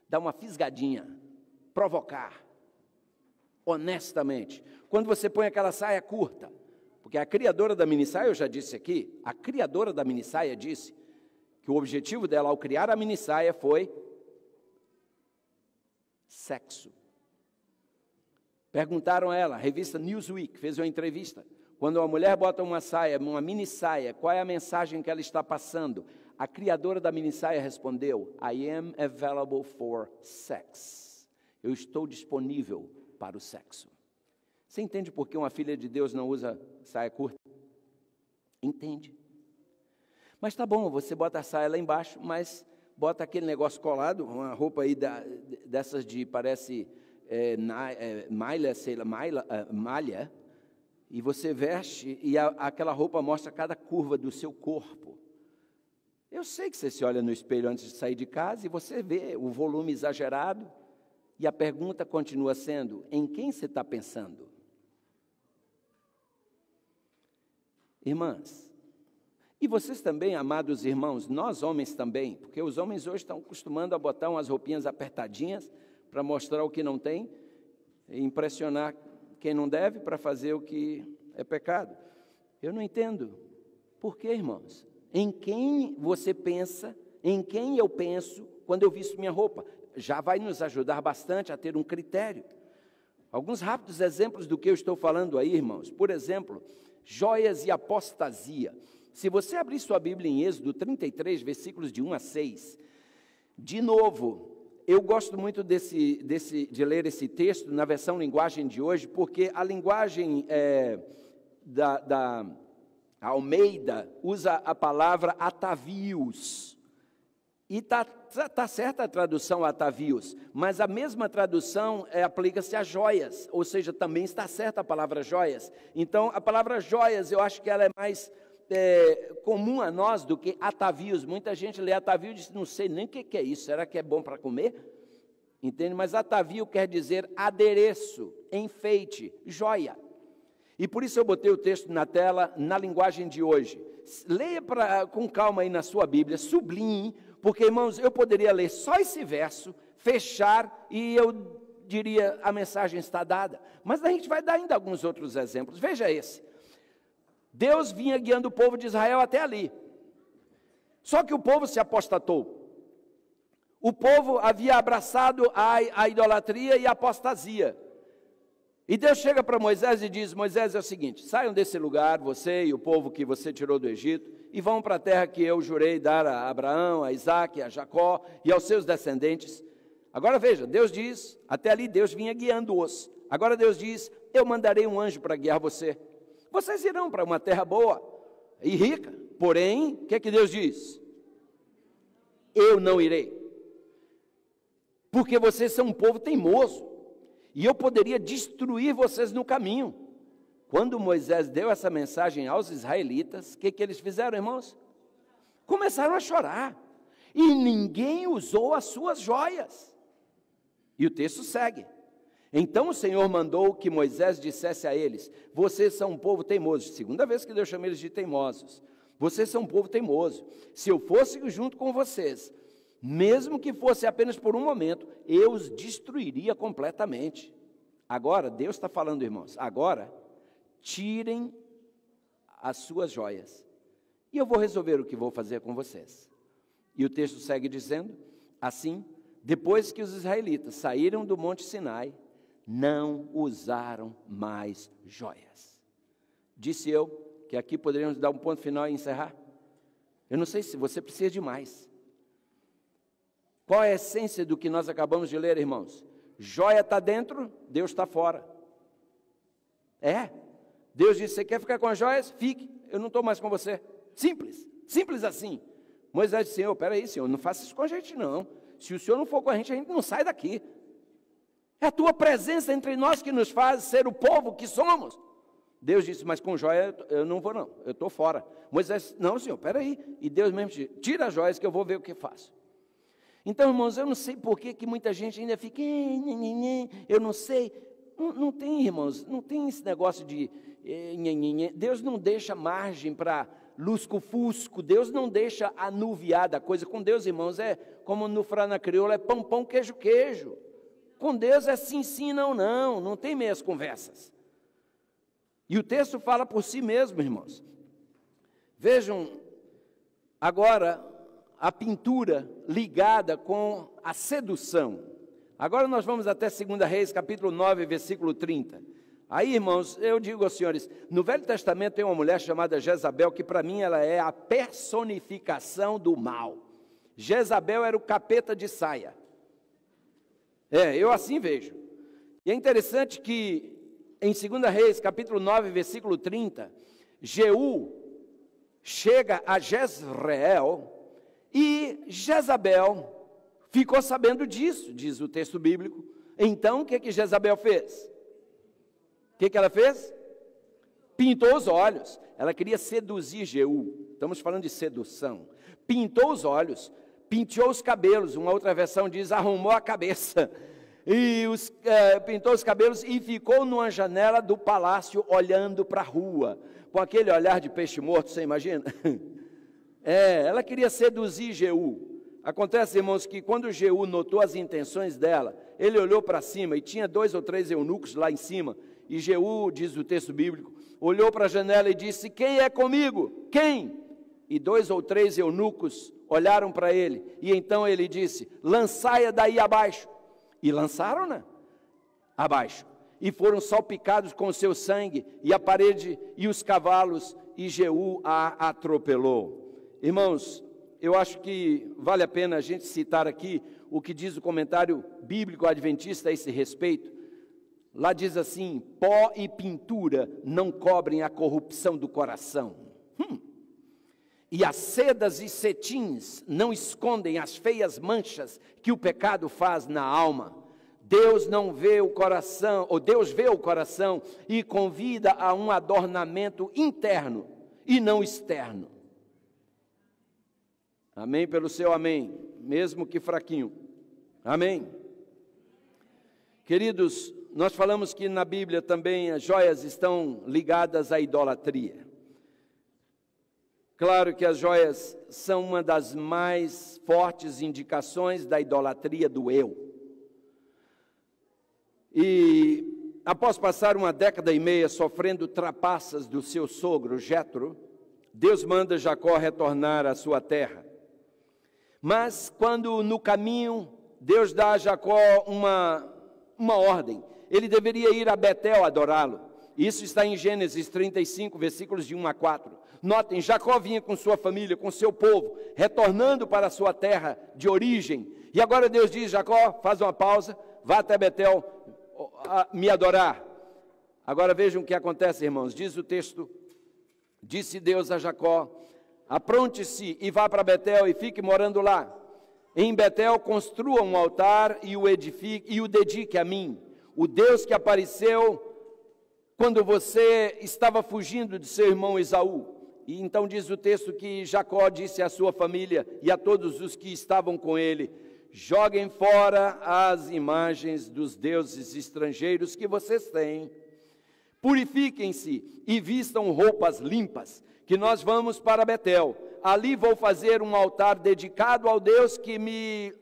dar uma fisgadinha, provocar, honestamente? Quando você põe aquela saia curta, porque a criadora da minissaia, eu já disse aqui, a criadora da minissaia disse que o objetivo dela ao criar a minissaia foi sexo. Perguntaram a ela, a revista Newsweek fez uma entrevista, quando uma mulher bota uma saia, uma minissaia, qual é a mensagem que ela está passando? A criadora da minissaia respondeu, I am available for sex. Eu estou disponível para o sexo. Você entende por que uma filha de Deus não usa saia curta? Entende. Mas tá bom, você bota a saia lá embaixo, mas bota aquele negócio colado, uma roupa aí dessas de, parece, malha, e você veste, e aquela roupa mostra cada curva do seu corpo. Eu sei que você se olha no espelho antes de sair de casa e você vê o volume exagerado, e a pergunta continua sendo, em quem você está pensando? Irmãs, e vocês também, amados irmãos, nós homens também, porque os homens hoje estão acostumando a botar umas roupinhas apertadinhas para mostrar o que não tem, e impressionar quem não deve para fazer o que é pecado. Eu não entendo. Por quê, irmãos? Em quem você pensa, em quem eu penso quando eu visto minha roupa? Já vai nos ajudar bastante a ter um critério. Alguns rápidos exemplos do que eu estou falando aí, irmãos. Por exemplo, joias e apostasia. Se você abrir sua Bíblia em Êxodo 33, versículos de 1 a 6, de novo, eu gosto muito de ler esse texto na versão linguagem de hoje, porque a linguagem da Almeida usa a palavra atavios. E está certa a tradução atavios, mas a mesma tradução aplica-se a joias, ou seja, também está certa a palavra joias. Então, a palavra joias, eu acho que ela é mais comum a nós do que atavios. Muita gente lê atavio e diz, não sei nem o que é isso, será que é bom para comer? Entende? Mas atavio quer dizer adereço, enfeite, joia. E por isso eu botei o texto na tela, na linguagem de hoje. Leia com calma aí na sua Bíblia, sublinhe, porque, irmãos, eu poderia ler só esse verso, fechar, e eu diria, a mensagem está dada. Mas a gente vai dar ainda alguns outros exemplos. Veja esse. Deus vinha guiando o povo de Israel até ali. Só que o povo se apostatou. O povo havia abraçado a idolatria e a apostasia. E Deus chega para Moisés e diz: Moisés, é o seguinte, saiam desse lugar, você e o povo que você tirou do Egito, e vão para a terra que eu jurei dar a Abraão, a Isaque, a Jacó e aos seus descendentes. Agora veja, Deus diz, até ali Deus vinha guiando-os. Agora Deus diz: eu mandarei um anjo para guiar você. Vocês irão para uma terra boa e rica, porém, o que é que Deus diz? Eu não irei, porque vocês são um povo teimoso, e eu poderia destruir vocês no caminho. Quando Moisés deu essa mensagem aos israelitas, o que eles fizeram, irmãos? Começaram a chorar, e ninguém usou as suas joias. E o texto segue. Então o Senhor mandou que Moisés dissesse a eles: vocês são um povo teimoso. Segunda vez que Deus chama eles de teimosos. Vocês são um povo teimoso. Se eu fosse junto com vocês, mesmo que fosse apenas por um momento, eu os destruiria completamente. Agora, Deus está falando, irmãos, agora, tirem as suas joias, e eu vou resolver o que vou fazer com vocês. E o texto segue dizendo, assim, depois que os israelitas saíram do Monte Sinai, não usaram mais joias. Disse eu que aqui poderíamos dar um ponto final e encerrar. Eu não sei se você precisa de mais. Qual é a essência do que nós acabamos de ler, irmãos? Joia está dentro, Deus está fora. Deus disse: você quer ficar com as joias? Fique, eu não estou mais com você. Simples, simples assim. Moisés disse: Senhor, peraí, Senhor, não faça isso com a gente não. Se o Senhor não for com a gente não sai daqui. É a tua presença entre nós que nos faz ser o povo que somos. Deus disse: mas com joia eu não vou não, eu estou fora. Moisés: não, Senhor, peraí. E Deus mesmo disse: tira as joias que eu vou ver o que faço. Então, irmãos, eu não sei por que muita gente ainda fica, eu não sei. Não tem, irmãos, não tem esse negócio de, Deus não deixa margem para lusco-fusco, Deus não deixa anuviada a coisa. Com Deus, irmãos, é como no frana crioula, é pão, pão, queijo, queijo. Com Deus é sim, sim, não, não, não tem meias conversas. E o texto fala por si mesmo, irmãos. Vejam agora a pintura ligada com a sedução. Agora nós vamos até 2 Reis, capítulo 9, versículo 30. Aí, irmãos, eu digo aos senhores, no Velho Testamento tem uma mulher chamada Jezabel, que para mim ela é a personificação do mal. Jezabel era o capeta de saia. Eu assim vejo. E é interessante que em 2 Reis, capítulo 9, versículo 30, Jeú chega a Jezreel e Jezabel ficou sabendo disso, diz o texto bíblico. Então, o que Jezabel fez? O que ela fez? Pintou os olhos. Ela queria seduzir Jeú. Estamos falando de sedução. Pintou os olhos, penteou os cabelos. Uma outra versão diz, arrumou a cabeça. E pintou os cabelos e ficou numa janela do palácio olhando para a rua. Com aquele olhar de peixe morto, você imagina? Ela queria seduzir Jeú. Acontece, irmãos, que quando Jeú notou as intenções dela, ele olhou para cima e tinha 2 ou 3 eunucos lá em cima. E Jeú, diz o texto bíblico, olhou para a janela e disse, quem é comigo? Quem? E 2 ou 3 eunucos olharam para ele. E então ele disse, lançai-a daí abaixo. E lançaram-na abaixo. E foram salpicados com o seu sangue, e a parede e os cavalos, e Jeú a atropelou. Irmãos, eu acho que vale a pena a gente citar aqui o que diz o comentário bíblico adventista a esse respeito. Lá diz assim, pó e pintura não cobrem a corrupção do coração. E as sedas e cetins não escondem as feias manchas que o pecado faz na alma. Deus não vê o coração, ou Deus vê o coração e convida a um adornamento interno e não externo. Amém pelo seu amém, mesmo que fraquinho. Amém. Queridos, nós falamos que na Bíblia também as joias estão ligadas à idolatria. Claro que as joias são uma das mais fortes indicações da idolatria do eu. E após passar 1 década e meia sofrendo trapaças do seu sogro Jetro, Deus manda Jacó retornar à sua terra. Mas quando no caminho Deus dá a Jacó uma ordem, ele deveria ir a Betel adorá-lo. Isso está em Gênesis 35, versículos de 1 a 4. Notem, Jacó vinha com sua família, com seu povo, retornando para a sua terra de origem. E agora Deus diz: Jacó, faz uma pausa, vá até Betel me adorar. Agora vejam o que acontece, irmãos. Diz o texto: disse Deus a Jacó: apronte-se e vá para Betel e fique morando lá. Em Betel construa um altar e o dedique a mim, o Deus que apareceu quando você estava fugindo de seu irmão Esaú. E então diz o texto que Jacó disse à sua família e a todos os que estavam com ele: joguem fora as imagens dos deuses estrangeiros que vocês têm. Purifiquem-se e vistam roupas limpas, que nós vamos para Betel. Ali vou fazer um altar dedicado ao Deus que me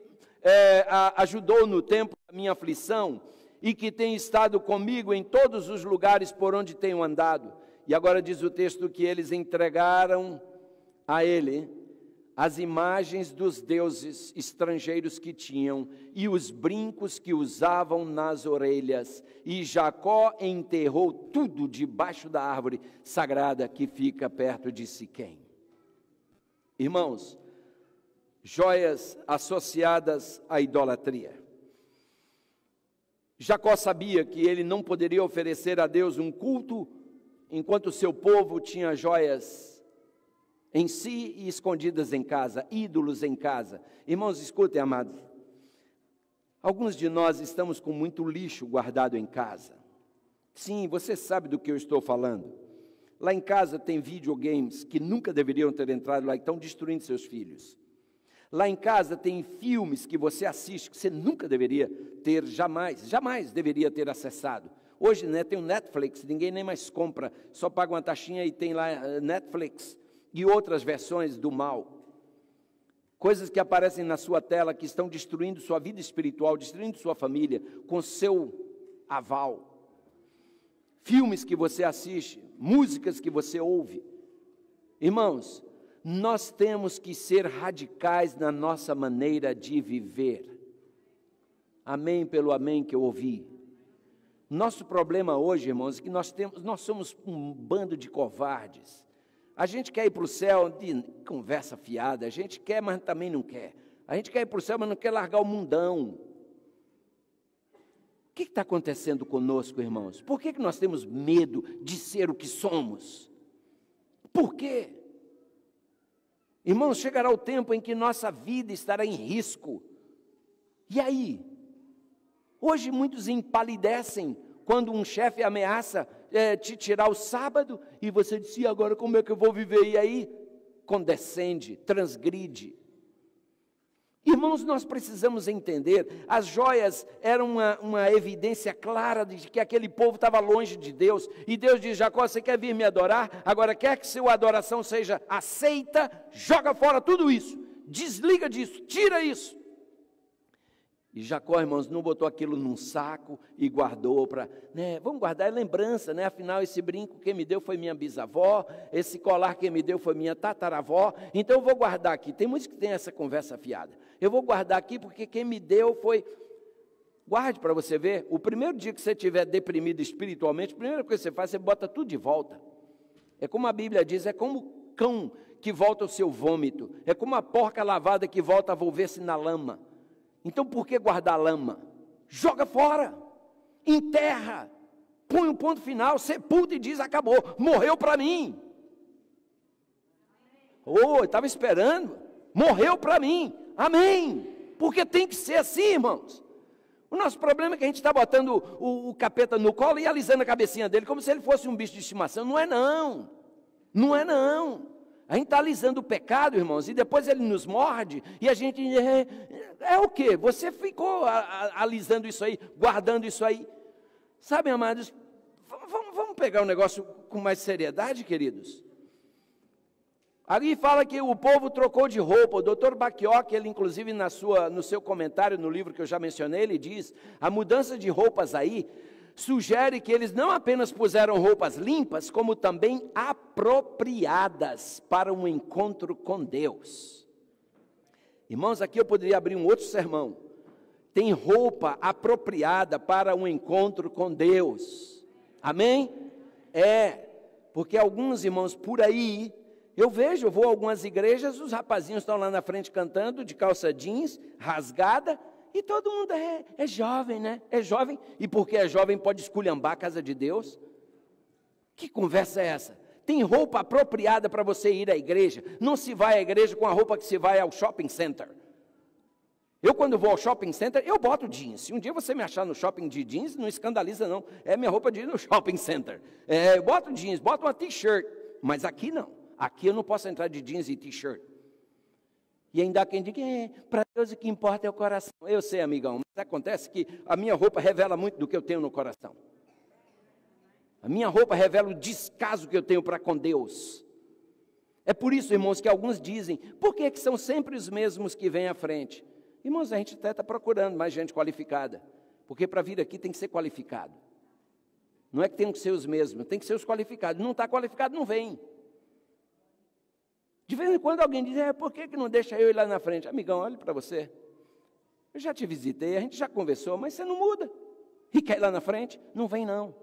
ajudou no tempo da minha aflição e que tem estado comigo em todos os lugares por onde tenho andado. E agora diz o texto que eles entregaram a ele as imagens dos deuses estrangeiros que tinham e os brincos que usavam nas orelhas. E Jacó enterrou tudo debaixo da árvore sagrada que fica perto de Siquém. Irmãos, joias associadas à idolatria. Jacó sabia que ele não poderia oferecer a Deus um culto enquanto seu povo tinha joias em si e escondidas em casa, ídolos em casa. Irmãos, escutem, amados. Alguns de nós estamos com muito lixo guardado em casa. Sim, você sabe do que eu estou falando. Lá em casa tem videogames que nunca deveriam ter entrado lá e estão destruindo seus filhos. Lá em casa tem filmes que você assiste que você nunca deveria ter, jamais deveria ter acessado. Hoje, né, tem o Netflix, ninguém nem mais compra, só paga uma taxinha e tem lá Netflix e outras versões do mal. Coisas que aparecem na sua tela que estão destruindo sua vida espiritual, destruindo sua família, com seu aval. Filmes que você assiste, músicas que você ouve. Irmãos, nós temos que ser radicais na nossa maneira de viver. Amém pelo amém que eu ouvi. Nosso problema hoje, irmãos, é que nós somos um bando de covardes. A gente quer ir para o céu de conversa fiada, a gente quer, mas também não quer. A gente quer ir para o céu, mas não quer largar o mundão. O que está acontecendo conosco, irmãos? Por que nós temos medo de ser o que somos? Por quê? Irmãos, chegará o tempo em que nossa vida estará em risco. E aí? Hoje muitos empalidecem quando um chefe ameaça te tirar o sábado e você diz: e agora como é que eu vou viver? E aí condescende, transgride. Irmãos, nós precisamos entender, as joias eram uma evidência clara de que aquele povo estava longe de Deus. E Deus diz: Jacó, você quer vir me adorar? Agora quer que sua adoração seja aceita? Joga fora tudo isso, desliga disso, tira isso. E Jacó, irmãos, não botou aquilo num saco e guardou para, vamos guardar, é lembrança, afinal esse brinco quem me deu foi minha bisavó, esse colar quem me deu foi minha tataravó, então eu vou guardar aqui. Tem muitos que têm essa conversa fiada. Eu vou guardar aqui porque quem me deu foi... Guarde para você ver, o primeiro dia que você estiver deprimido espiritualmente, a primeira coisa que você faz, você bota tudo de volta. É como a Bíblia diz, é como o cão que volta ao seu vômito, é como a porca lavada que volta a volver-se na lama. Então, por que guardar lama? Joga fora, enterra, põe um ponto final, sepulta e diz: acabou, morreu para mim. Eu estava esperando, morreu para mim, amém. Porque tem que ser assim, irmãos. O nosso problema é que a gente está botando o capeta no colo e alisando a cabecinha dele, como se ele fosse um bicho de estimação. Não é não, não é não. A gente está alisando o pecado, irmãos, e depois ele nos morde, e a gente... É o quê? Você ficou alisando isso aí, guardando isso aí. Sabe, amados, vamos pegar o negócio com mais seriedade, queridos? Ali fala que o povo trocou de roupa. O Dr. Bacchiocchi, ele inclusive no seu comentário, no livro que eu já mencionei, ele diz, a mudança de roupas aí sugere que eles não apenas puseram roupas limpas, como também apropriadas para um encontro com Deus. Irmãos, aqui eu poderia abrir um outro sermão, tem roupa apropriada para um encontro com Deus. Amém? Porque alguns irmãos por aí, eu vou a algumas igrejas, os rapazinhos estão lá na frente cantando, de calça jeans, rasgada, e todo mundo é jovem, né? É jovem, e porque é jovem pode esculhambar a casa de Deus? Que conversa é essa? Tem roupa apropriada para você ir à igreja, não se vai à igreja com a roupa que se vai ao shopping center. Eu, quando vou ao shopping center, eu boto jeans. Se um dia você me achar no shopping de jeans, não escandaliza não. É minha roupa de ir no shopping center. Eu boto jeans, boto uma t-shirt. Mas aqui não. Aqui eu não posso entrar de jeans e t-shirt. E ainda há quem diga, para Deus o que importa é o coração. Eu sei, amigão, mas acontece que a minha roupa revela muito do que eu tenho no coração. A minha roupa revela o descaso que eu tenho para com Deus. É por isso, irmãos, que alguns dizem, por que são sempre os mesmos que vêm à frente? Irmãos, a gente até está procurando mais gente qualificada, porque para vir aqui tem que ser qualificado. Não é que tem que ser os mesmos, tem que ser os qualificados. Não está qualificado, não vem. De vez em quando alguém diz, por que não deixa eu ir lá na frente? Amigão, olha para você. Eu já te visitei, a gente já conversou, mas você não muda. E quer ir lá na frente? Não vem não.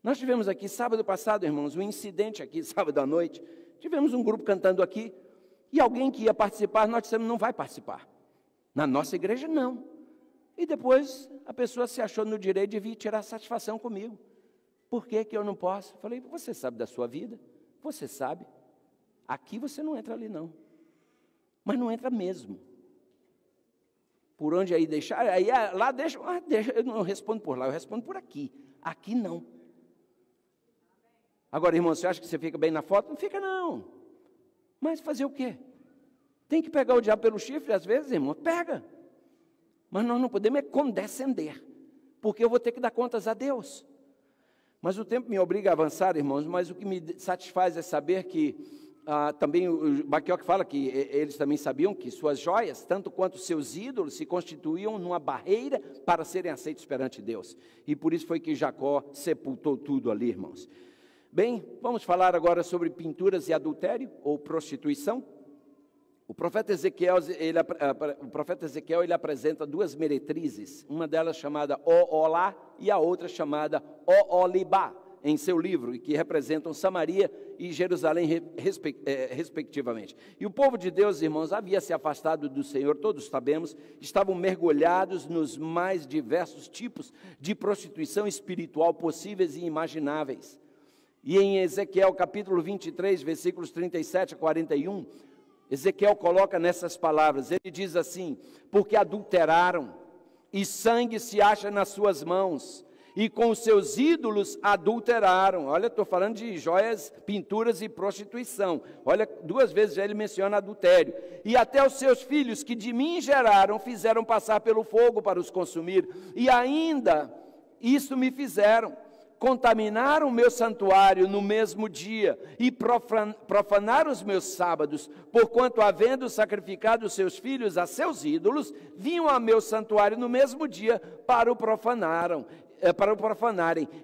Nós tivemos aqui, sábado passado, irmãos, um incidente aqui, sábado à noite. Tivemos um grupo cantando aqui, e alguém que ia participar, nós dissemos, não vai participar. Na nossa igreja, não. E depois, a pessoa se achou no direito de vir tirar satisfação comigo. Por que eu não posso? Eu falei, você sabe da sua vida? Você sabe. Aqui você não entra ali, não. Mas não entra mesmo. Por onde aí deixar? Aí lá deixa, eu não respondo por lá, eu respondo por aqui. Aqui não. Agora, irmão, você acha que você fica bem na foto? Não fica, não. Mas fazer o quê? Tem que pegar o diabo pelo chifre, às vezes, irmão, pega. Mas nós não podemos condescender, porque eu vou ter que dar contas a Deus. Mas o tempo me obriga a avançar, irmãos, mas o que me satisfaz é saber que, também o Baquioque fala que eles também sabiam que suas joias, tanto quanto seus ídolos, se constituíam numa barreira para serem aceitos perante Deus. E por isso foi que Jacó sepultou tudo ali, irmãos. Bem, vamos falar agora sobre pinturas e adultério, ou prostituição. O profeta Ezequiel, ele apresenta duas meretrizes, uma delas chamada O-Olá e a outra chamada O-Olibá, em seu livro, e que representam Samaria e Jerusalém, respectivamente. E o povo de Deus, irmãos, havia se afastado do Senhor, todos sabemos, estavam mergulhados nos mais diversos tipos de prostituição espiritual possíveis e imagináveis. E em Ezequiel capítulo 23, versículos 37 a 41, Ezequiel coloca nessas palavras, ele diz assim, porque adulteraram, e sangue se acha nas suas mãos, e com os seus ídolos adulteraram. Olha, estou falando de joias, pinturas e prostituição. Olha, duas vezes já ele menciona adultério. E até os seus filhos que de mim geraram, fizeram passar pelo fogo para os consumir, e ainda isso me fizeram. Contaminaram o meu santuário no mesmo dia e profanaram os meus sábados, porquanto, havendo sacrificado os seus filhos a seus ídolos, vinham a meu santuário no mesmo dia para o profanarem.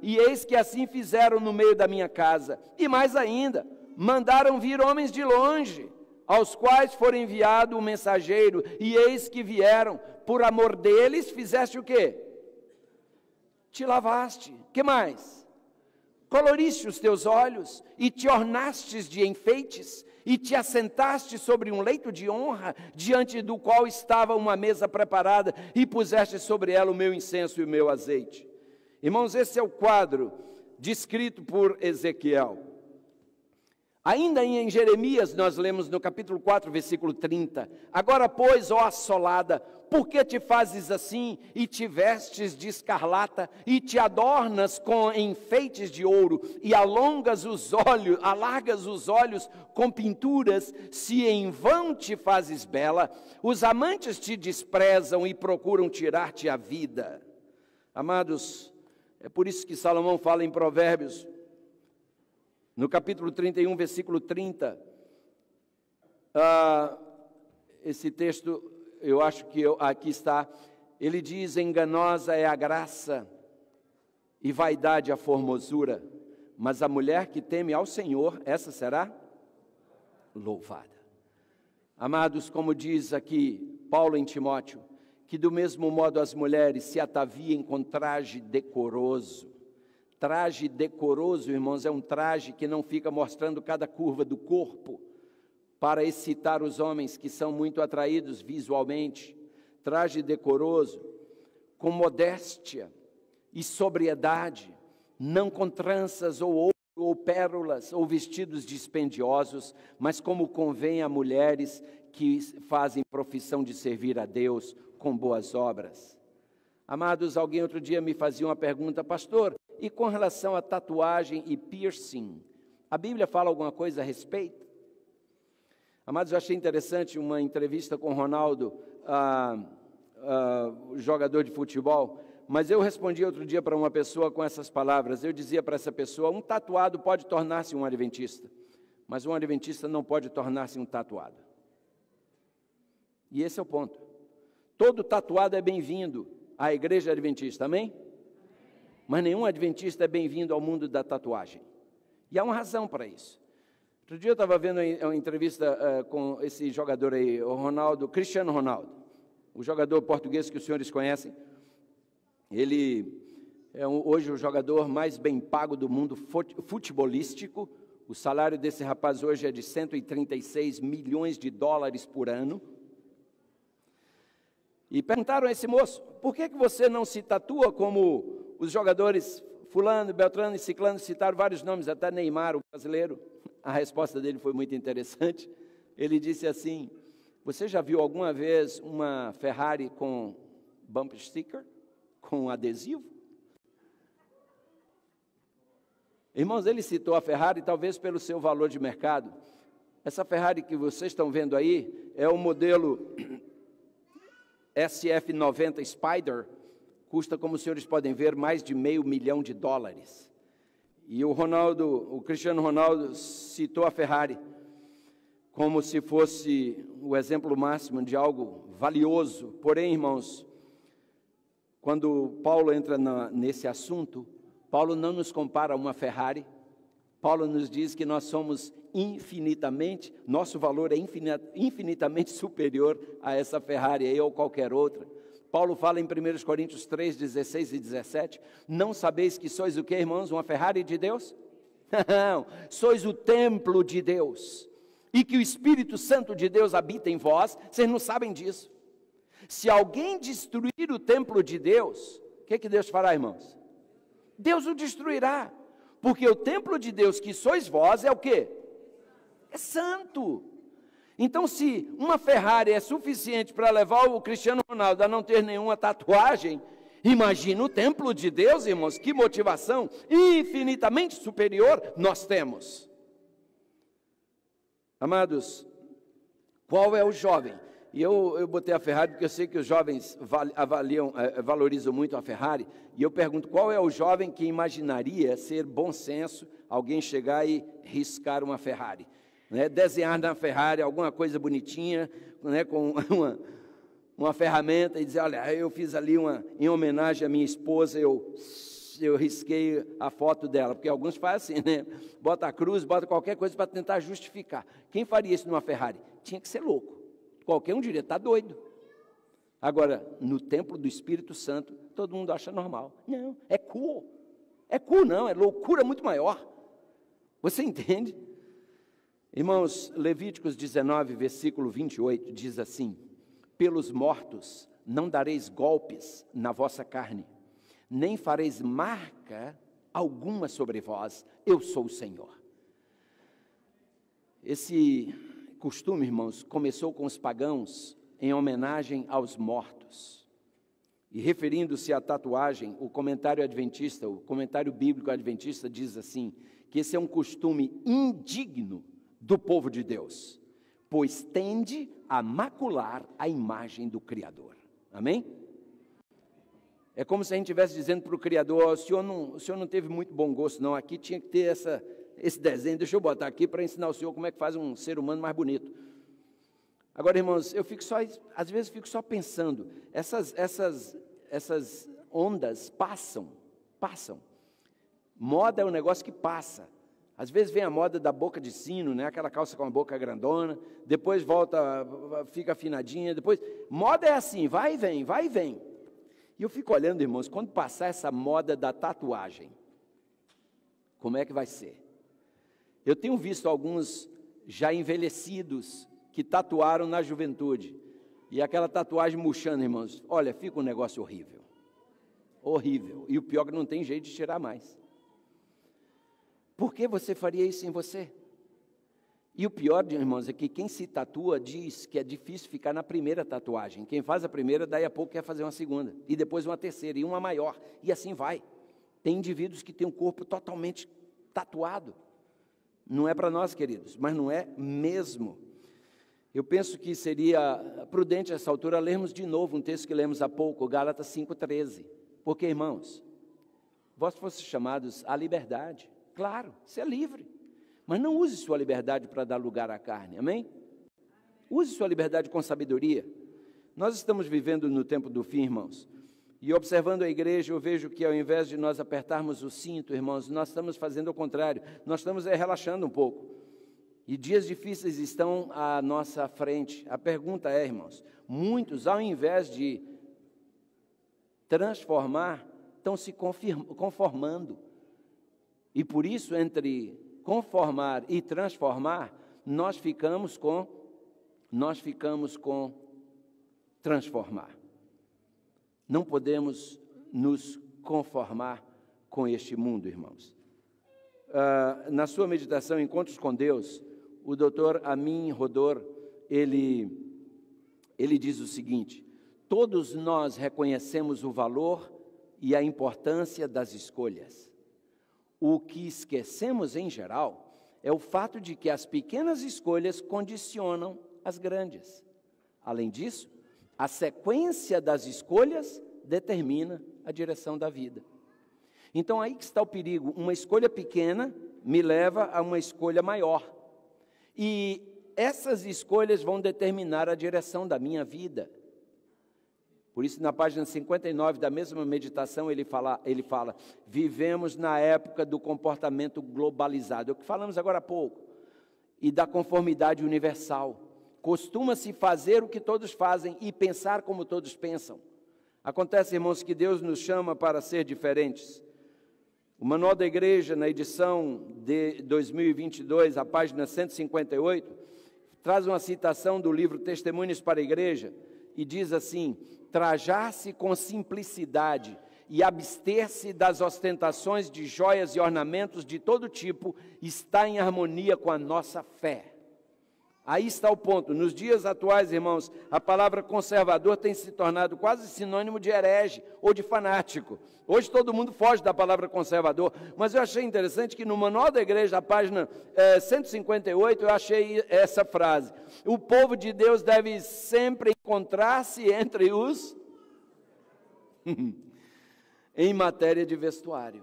E eis que assim fizeram no meio da minha casa. E mais ainda, mandaram vir homens de longe, aos quais foi enviado um mensageiro, e eis que vieram, por amor deles, fizeste o quê? Te lavaste, que mais? Coloriste os teus olhos, e te ornastes de enfeites, e te assentaste sobre um leito de honra, diante do qual estava uma mesa preparada, e puseste sobre ela o meu incenso e o meu azeite. Irmãos, esse é o quadro descrito por Ezequiel. Ainda em Jeremias, nós lemos no capítulo 4, versículo 30, agora, pois, ó assolada, por que te fazes assim, e te vestes de escarlata, e te adornas com enfeites de ouro, e alargas os olhos com pinturas, se em vão te fazes bela, os amantes te desprezam e procuram tirar-te a vida. Amados, é por isso que Salomão fala em Provérbios, no capítulo 31, versículo 30, esse texto, eu acho que aqui está, ele diz, enganosa é a graça e vaidade a formosura, mas a mulher que teme ao Senhor, essa será louvada. Amados, como diz aqui Paulo em Timóteo, que do mesmo modo as mulheres se ataviem com traje decoroso. Traje decoroso, irmãos, é um traje que não fica mostrando cada curva do corpo para excitar os homens que são muito atraídos visualmente. Traje decoroso, com modéstia e sobriedade, não com tranças ou ouro ou pérolas ou vestidos dispendiosos, mas como convém a mulheres que fazem profissão de servir a Deus com boas obras. Amados, alguém outro dia me fazia uma pergunta: pastor, e com relação a tatuagem e piercing, a Bíblia fala alguma coisa a respeito? Amados, eu achei interessante uma entrevista com o Ronaldo, jogador de futebol, mas eu respondi outro dia para uma pessoa com essas palavras. Eu dizia para essa pessoa: um tatuado pode tornar-se um adventista, mas um adventista não pode tornar-se um tatuado. E esse é o ponto. Todo tatuado é bem-vindo à igreja adventista, amém? Mas nenhum adventista é bem-vindo ao mundo da tatuagem. E há uma razão para isso. Outro dia eu estava vendo uma entrevista com esse jogador aí, o Ronaldo, Cristiano Ronaldo, o jogador português que os senhores conhecem. Ele é hoje o jogador mais bem pago do mundo futebolístico. O salário desse rapaz hoje é de 136 milhões de dólares por ano. E perguntaram a esse moço: por que você não se tatua como os jogadores fulano, Beltrano e Ciclano? Citaram vários nomes, até Neymar, o brasileiro. A resposta dele foi muito interessante. Ele disse assim: você já viu alguma vez uma Ferrari com bumper sticker? Com adesivo? Irmãos, ele citou a Ferrari talvez pelo seu valor de mercado. Essa Ferrari que vocês estão vendo aí é o modelo SF90 Spider, custa, como os senhores podem ver, mais de $500 milhão. E o Cristiano Ronaldo citou a Ferrari como se fosse o exemplo máximo de algo valioso. Porém, irmãos, quando Paulo entra nesse assunto, Paulo não nos compara a uma Ferrari. Paulo nos diz que nós somos nosso valor é infinitamente superior a essa Ferrari aí ou qualquer outra. Paulo fala em 1 Coríntios 3, 16 e 17, não sabeis que sois o que, irmãos? Uma Ferrari de Deus? Não, sois o templo de Deus, e que o Espírito Santo de Deus habita em vós. Vocês não sabem disso. Se alguém destruir o templo de Deus, o que Deus fará, irmãos? Deus o destruirá, porque o templo de Deus que sois vós é o quê? É santo. Então, se uma Ferrari é suficiente para levar o Cristiano Ronaldo a não ter nenhuma tatuagem, imagina o templo de Deus, irmãos, que motivação infinitamente superior nós temos. Amados, qual é o jovem? E eu botei a Ferrari porque eu sei que os jovens valorizam muito a Ferrari, e eu pergunto: qual é o jovem que imaginaria ser bom senso alguém chegar e riscar uma Ferrari? Desenhar na Ferrari alguma coisa bonitinha, com uma ferramenta e dizer: olha, eu fiz ali em homenagem à minha esposa, eu risquei a foto dela, porque alguns fazem assim, bota a cruz, bota qualquer coisa para tentar justificar. Quem faria isso numa Ferrari? Tinha que ser louco, qualquer um diria: está doido. Agora, no templo do Espírito Santo, todo mundo acha normal. Não, é cool não, é loucura muito maior. Você entende? Irmãos, Levíticos 19, versículo 28, diz assim: pelos mortos não dareis golpes na vossa carne, nem fareis marca alguma sobre vós, eu sou o Senhor. Esse costume, irmãos, começou com os pagãos em homenagem aos mortos. E referindo-se à tatuagem, o comentário bíblico adventista diz assim, que esse é um costume indigno do povo de Deus, pois tende a macular a imagem do Criador. Amém? É como se a gente estivesse dizendo para o Criador: o senhor não teve muito bom gosto, não. Aqui tinha que ter esse desenho, deixa eu botar aqui para ensinar o senhor como é que faz um ser humano mais bonito. Agora, irmãos, às vezes fico só pensando, essas ondas passam. Moda é um negócio que passa. Às vezes vem a moda da boca de sino, né? Aquela calça com a boca grandona, depois volta, fica afinadinha, depois... Moda é assim, vai e vem, vai e vem. E eu fico olhando, irmãos, quando passar essa moda da tatuagem, como é que vai ser? Eu tenho visto alguns já envelhecidos que tatuaram na juventude. E aquela tatuagem murchando, irmãos, olha, fica um negócio horrível. Horrível. E o pior é que não tem jeito de tirar mais. Por que você faria isso em você? E o pior, irmãos, é que quem se tatua diz que é difícil ficar na primeira tatuagem. Quem faz a primeira, daí a pouco quer fazer uma segunda. E depois uma terceira, e uma maior. E assim vai. Tem indivíduos que têm um corpo totalmente tatuado. Não é para nós, queridos, mas não é mesmo. Eu penso que seria prudente, a essa altura, lermos de novo um texto que lemos há pouco, Gálatas 5,13. Porque, irmãos, vós fostes chamados à liberdade. Claro, você é livre. Mas não use sua liberdade para dar lugar à carne, amém? Use sua liberdade com sabedoria. Nós estamos vivendo no tempo do fim, irmãos. E observando a igreja, eu vejo que ao invés de nós apertarmos o cinto, irmãos, nós estamos fazendo o contrário. Nós estamos relaxando um pouco. E dias difíceis estão à nossa frente. A pergunta é, irmãos, muitos, ao invés de transformar, estão se conformando. E por isso, entre conformar e transformar, nós ficamos com transformar. Não podemos nos conformar com este mundo, irmãos. Na sua meditação Encontros com Deus, o Dr. Amin Rodor, ele diz o seguinte: todos nós reconhecemos o valor e a importância das escolhas. O que esquecemos, em geral, é o fato de que as pequenas escolhas condicionam as grandes. Além disso, a sequência das escolhas determina a direção da vida. Então, aí que está o perigo. Uma escolha pequena me leva a uma escolha maior. E essas escolhas vão determinar a direção da minha vida. Por isso, na página 59 da mesma meditação, ele fala, vivemos na época do comportamento globalizado, é o que falamos agora há pouco, e da conformidade universal. Costuma-se fazer o que todos fazem e pensar como todos pensam. Acontece, irmãos, que Deus nos chama para ser diferentes. O Manual da Igreja, na edição de 2022, a página 158, traz uma citação do livro Testemunhos para a Igreja, e diz assim: trajar-se com simplicidade e abster-se das ostentações de joias e ornamentos de todo tipo está em harmonia com a nossa fé. Aí está o ponto. Nos dias atuais, irmãos, a palavra conservador tem se tornado quase sinônimo de herege ou de fanático. Hoje todo mundo foge da palavra conservador, mas eu achei interessante que no Manual da Igreja, a página 158, eu achei essa frase: o povo de Deus deve sempre encontrar-se entre os em matéria de vestuário.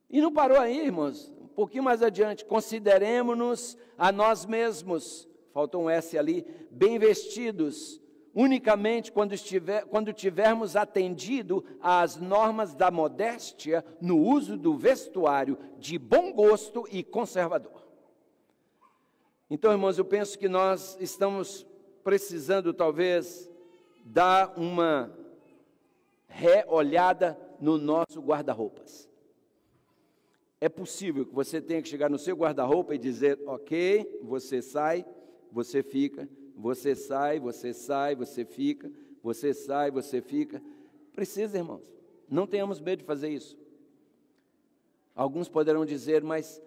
E não parou aí, irmãos. Um pouquinho mais adiante: consideremos-nos a nós mesmos, faltou um S ali, bem vestidos, unicamente quando tivermos atendido às normas da modéstia no uso do vestuário de bom gosto e conservador. Então, irmãos, eu penso que nós estamos precisando, talvez, dar uma reolhada no nosso guarda-roupas. É possível que você tenha que chegar no seu guarda-roupa e dizer: ok, você sai, você fica, você sai, você sai, você fica, você sai, você fica. Precisa, irmãos, não tenhamos medo de fazer isso. Alguns poderão dizer: mas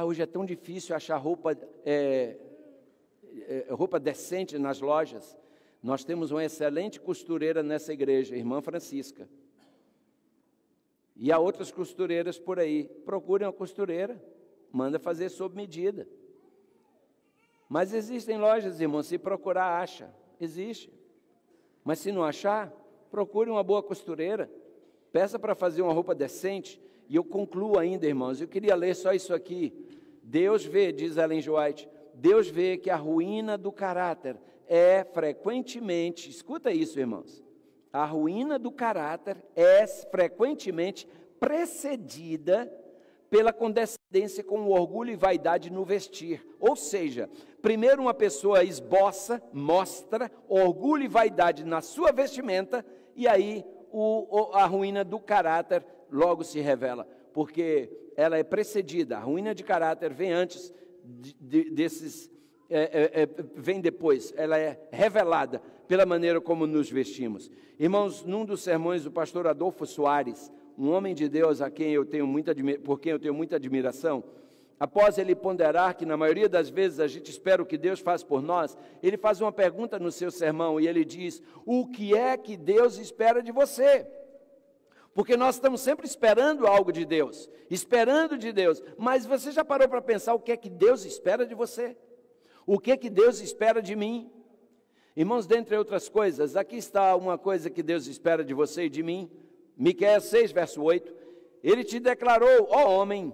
hoje é tão difícil achar roupa decente nas lojas. Nós temos uma excelente costureira nessa igreja, a irmã Francisca. E há outras costureiras por aí. Procurem uma costureira, manda fazer sob medida. Mas existem lojas, irmãos, se procurar, acha. Existe. Mas se não achar, procure uma boa costureira. Peça para fazer uma roupa decente. E eu concluo ainda, irmãos, eu queria ler só isso aqui. Deus vê, diz Ellen G. White, Deus vê que a ruína do caráter é frequentemente, escuta isso, irmãos, a ruína do caráter é frequentemente precedida pela condescendência com o orgulho e vaidade no vestir. Ou seja, primeiro uma pessoa esboça, mostra orgulho e vaidade na sua vestimenta, e aí a ruína do caráter logo se revela, porque ela é precedida, a ruína de caráter vem antes vem depois, ela é revelada pela maneira como nos vestimos. Irmãos, num dos sermões do pastor Adolfo Soares, um homem de Deus por quem eu tenho muita admiração, após ele ponderar que na maioria das vezes a gente espera o que Deus faz por nós, ele faz uma pergunta no seu sermão e ele diz: o que é que Deus espera de você? Porque nós estamos sempre esperando algo de Deus, mas você já parou para pensar o que é que Deus espera de você? O que é que Deus espera de mim? Irmãos, dentre outras coisas, aqui está uma coisa que Deus espera de você e de mim. Miqueias 6, verso 8, ele te declarou, ó homem,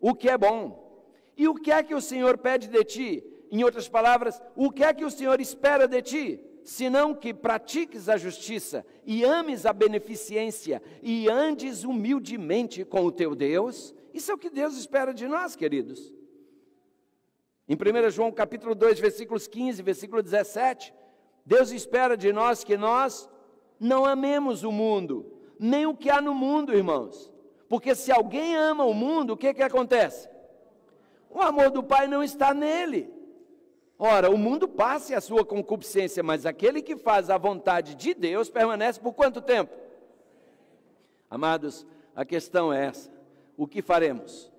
o que é bom. E o que é que o Senhor pede de ti? Em outras palavras, o que é que o Senhor espera de ti? Senão que pratiques a justiça, e ames a beneficência, e andes humildemente com o teu Deus. Isso é o que Deus espera de nós, queridos. Em 1 João capítulo 2, versículos 15, versículo 17, Deus espera de nós que nós não amemos o mundo, nem o que há no mundo, irmãos. Porque se alguém ama o mundo, o que acontece? O amor do Pai não está nele. Ora, o mundo passa e a sua concupiscência, mas aquele que faz a vontade de Deus permanece por quanto tempo? Amados, a questão é essa: o que faremos?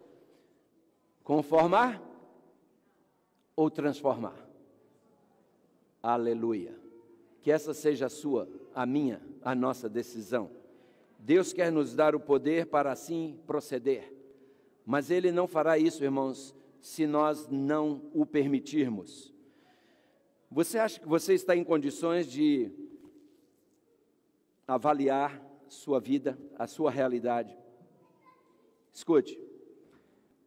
Conformar ou transformar? Aleluia. Que essa seja a sua, a minha, a nossa decisão. Deus quer nos dar o poder para assim proceder, mas Ele não fará isso, irmãos, se nós não o permitirmos. Você acha que você está em condições de avaliar sua vida, a sua realidade? Escute,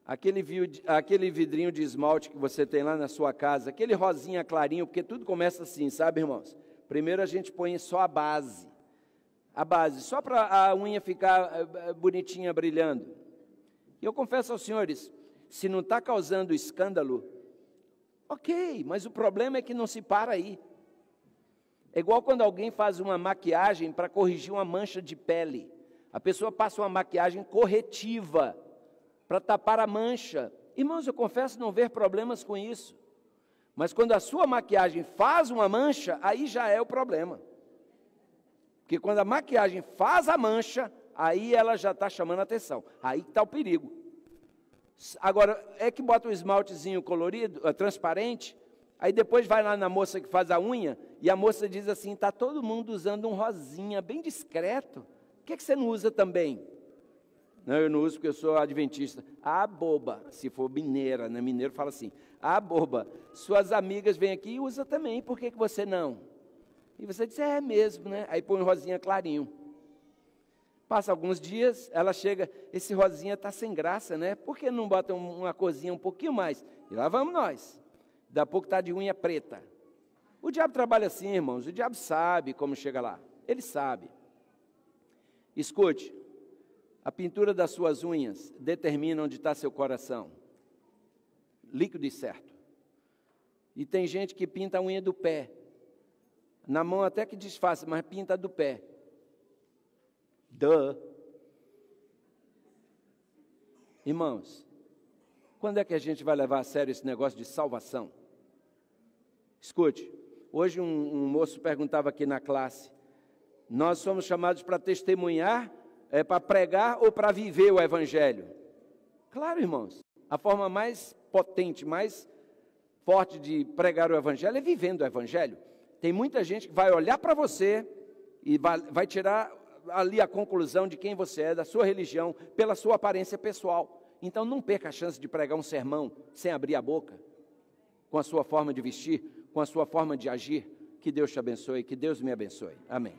aquele vidrinho de esmalte que você tem lá na sua casa, aquele rosinha clarinho, porque tudo começa assim, sabe, irmãos? Primeiro a gente põe só a base, só para a unha ficar bonitinha, brilhando. E eu confesso aos senhores, se não está causando escândalo, ok, mas o problema é que não se para aí. É igual quando alguém faz uma maquiagem para corrigir uma mancha de pele. A pessoa passa uma maquiagem corretiva para tapar a mancha. Irmãos, eu confesso não ver problemas com isso. Mas quando a sua maquiagem faz uma mancha, aí já é o problema. Porque quando a maquiagem faz a mancha, aí ela já está chamando a atenção. Aí está o perigo. Agora, é que bota um esmaltezinho colorido, transparente, aí depois vai lá na moça que faz a unha, e a moça diz assim: está todo mundo usando um rosinha, bem discreto. Por que você não usa também? Não, eu não uso porque eu sou adventista. Ah, boba, se for mineira, né? Mineiro fala assim: ah, boba, suas amigas vêm aqui e usam também, por que você não? E você diz: é mesmo, né? Aí põe um rosinha clarinho. Passa alguns dias, ela chega: esse rosinha está sem graça, né? Por que não bota uma corzinha um pouquinho mais? E lá vamos nós. Daqui a pouco está de unha preta. O diabo trabalha assim, irmãos. O diabo sabe como chega lá. Ele sabe. Escute, a pintura das suas unhas determina onde está seu coração. Líquido e certo. E tem gente que pinta a unha do pé. Na mão até que disfarça, mas pinta do pé. Irmãos, quando é que a gente vai levar a sério esse negócio de salvação? Escute, hoje um moço perguntava aqui na classe: nós somos chamados para testemunhar, para pregar ou para viver o Evangelho? Claro, irmãos, a forma mais potente, mais forte de pregar o Evangelho é vivendo o Evangelho. Tem muita gente que vai olhar para você e vai tirar ali a conclusão de quem você é, da sua religião, pela sua aparência pessoal. Então não perca a chance de pregar um sermão sem abrir a boca, com a sua forma de vestir, com a sua forma de agir. Que Deus te abençoe, que Deus me abençoe. Amém.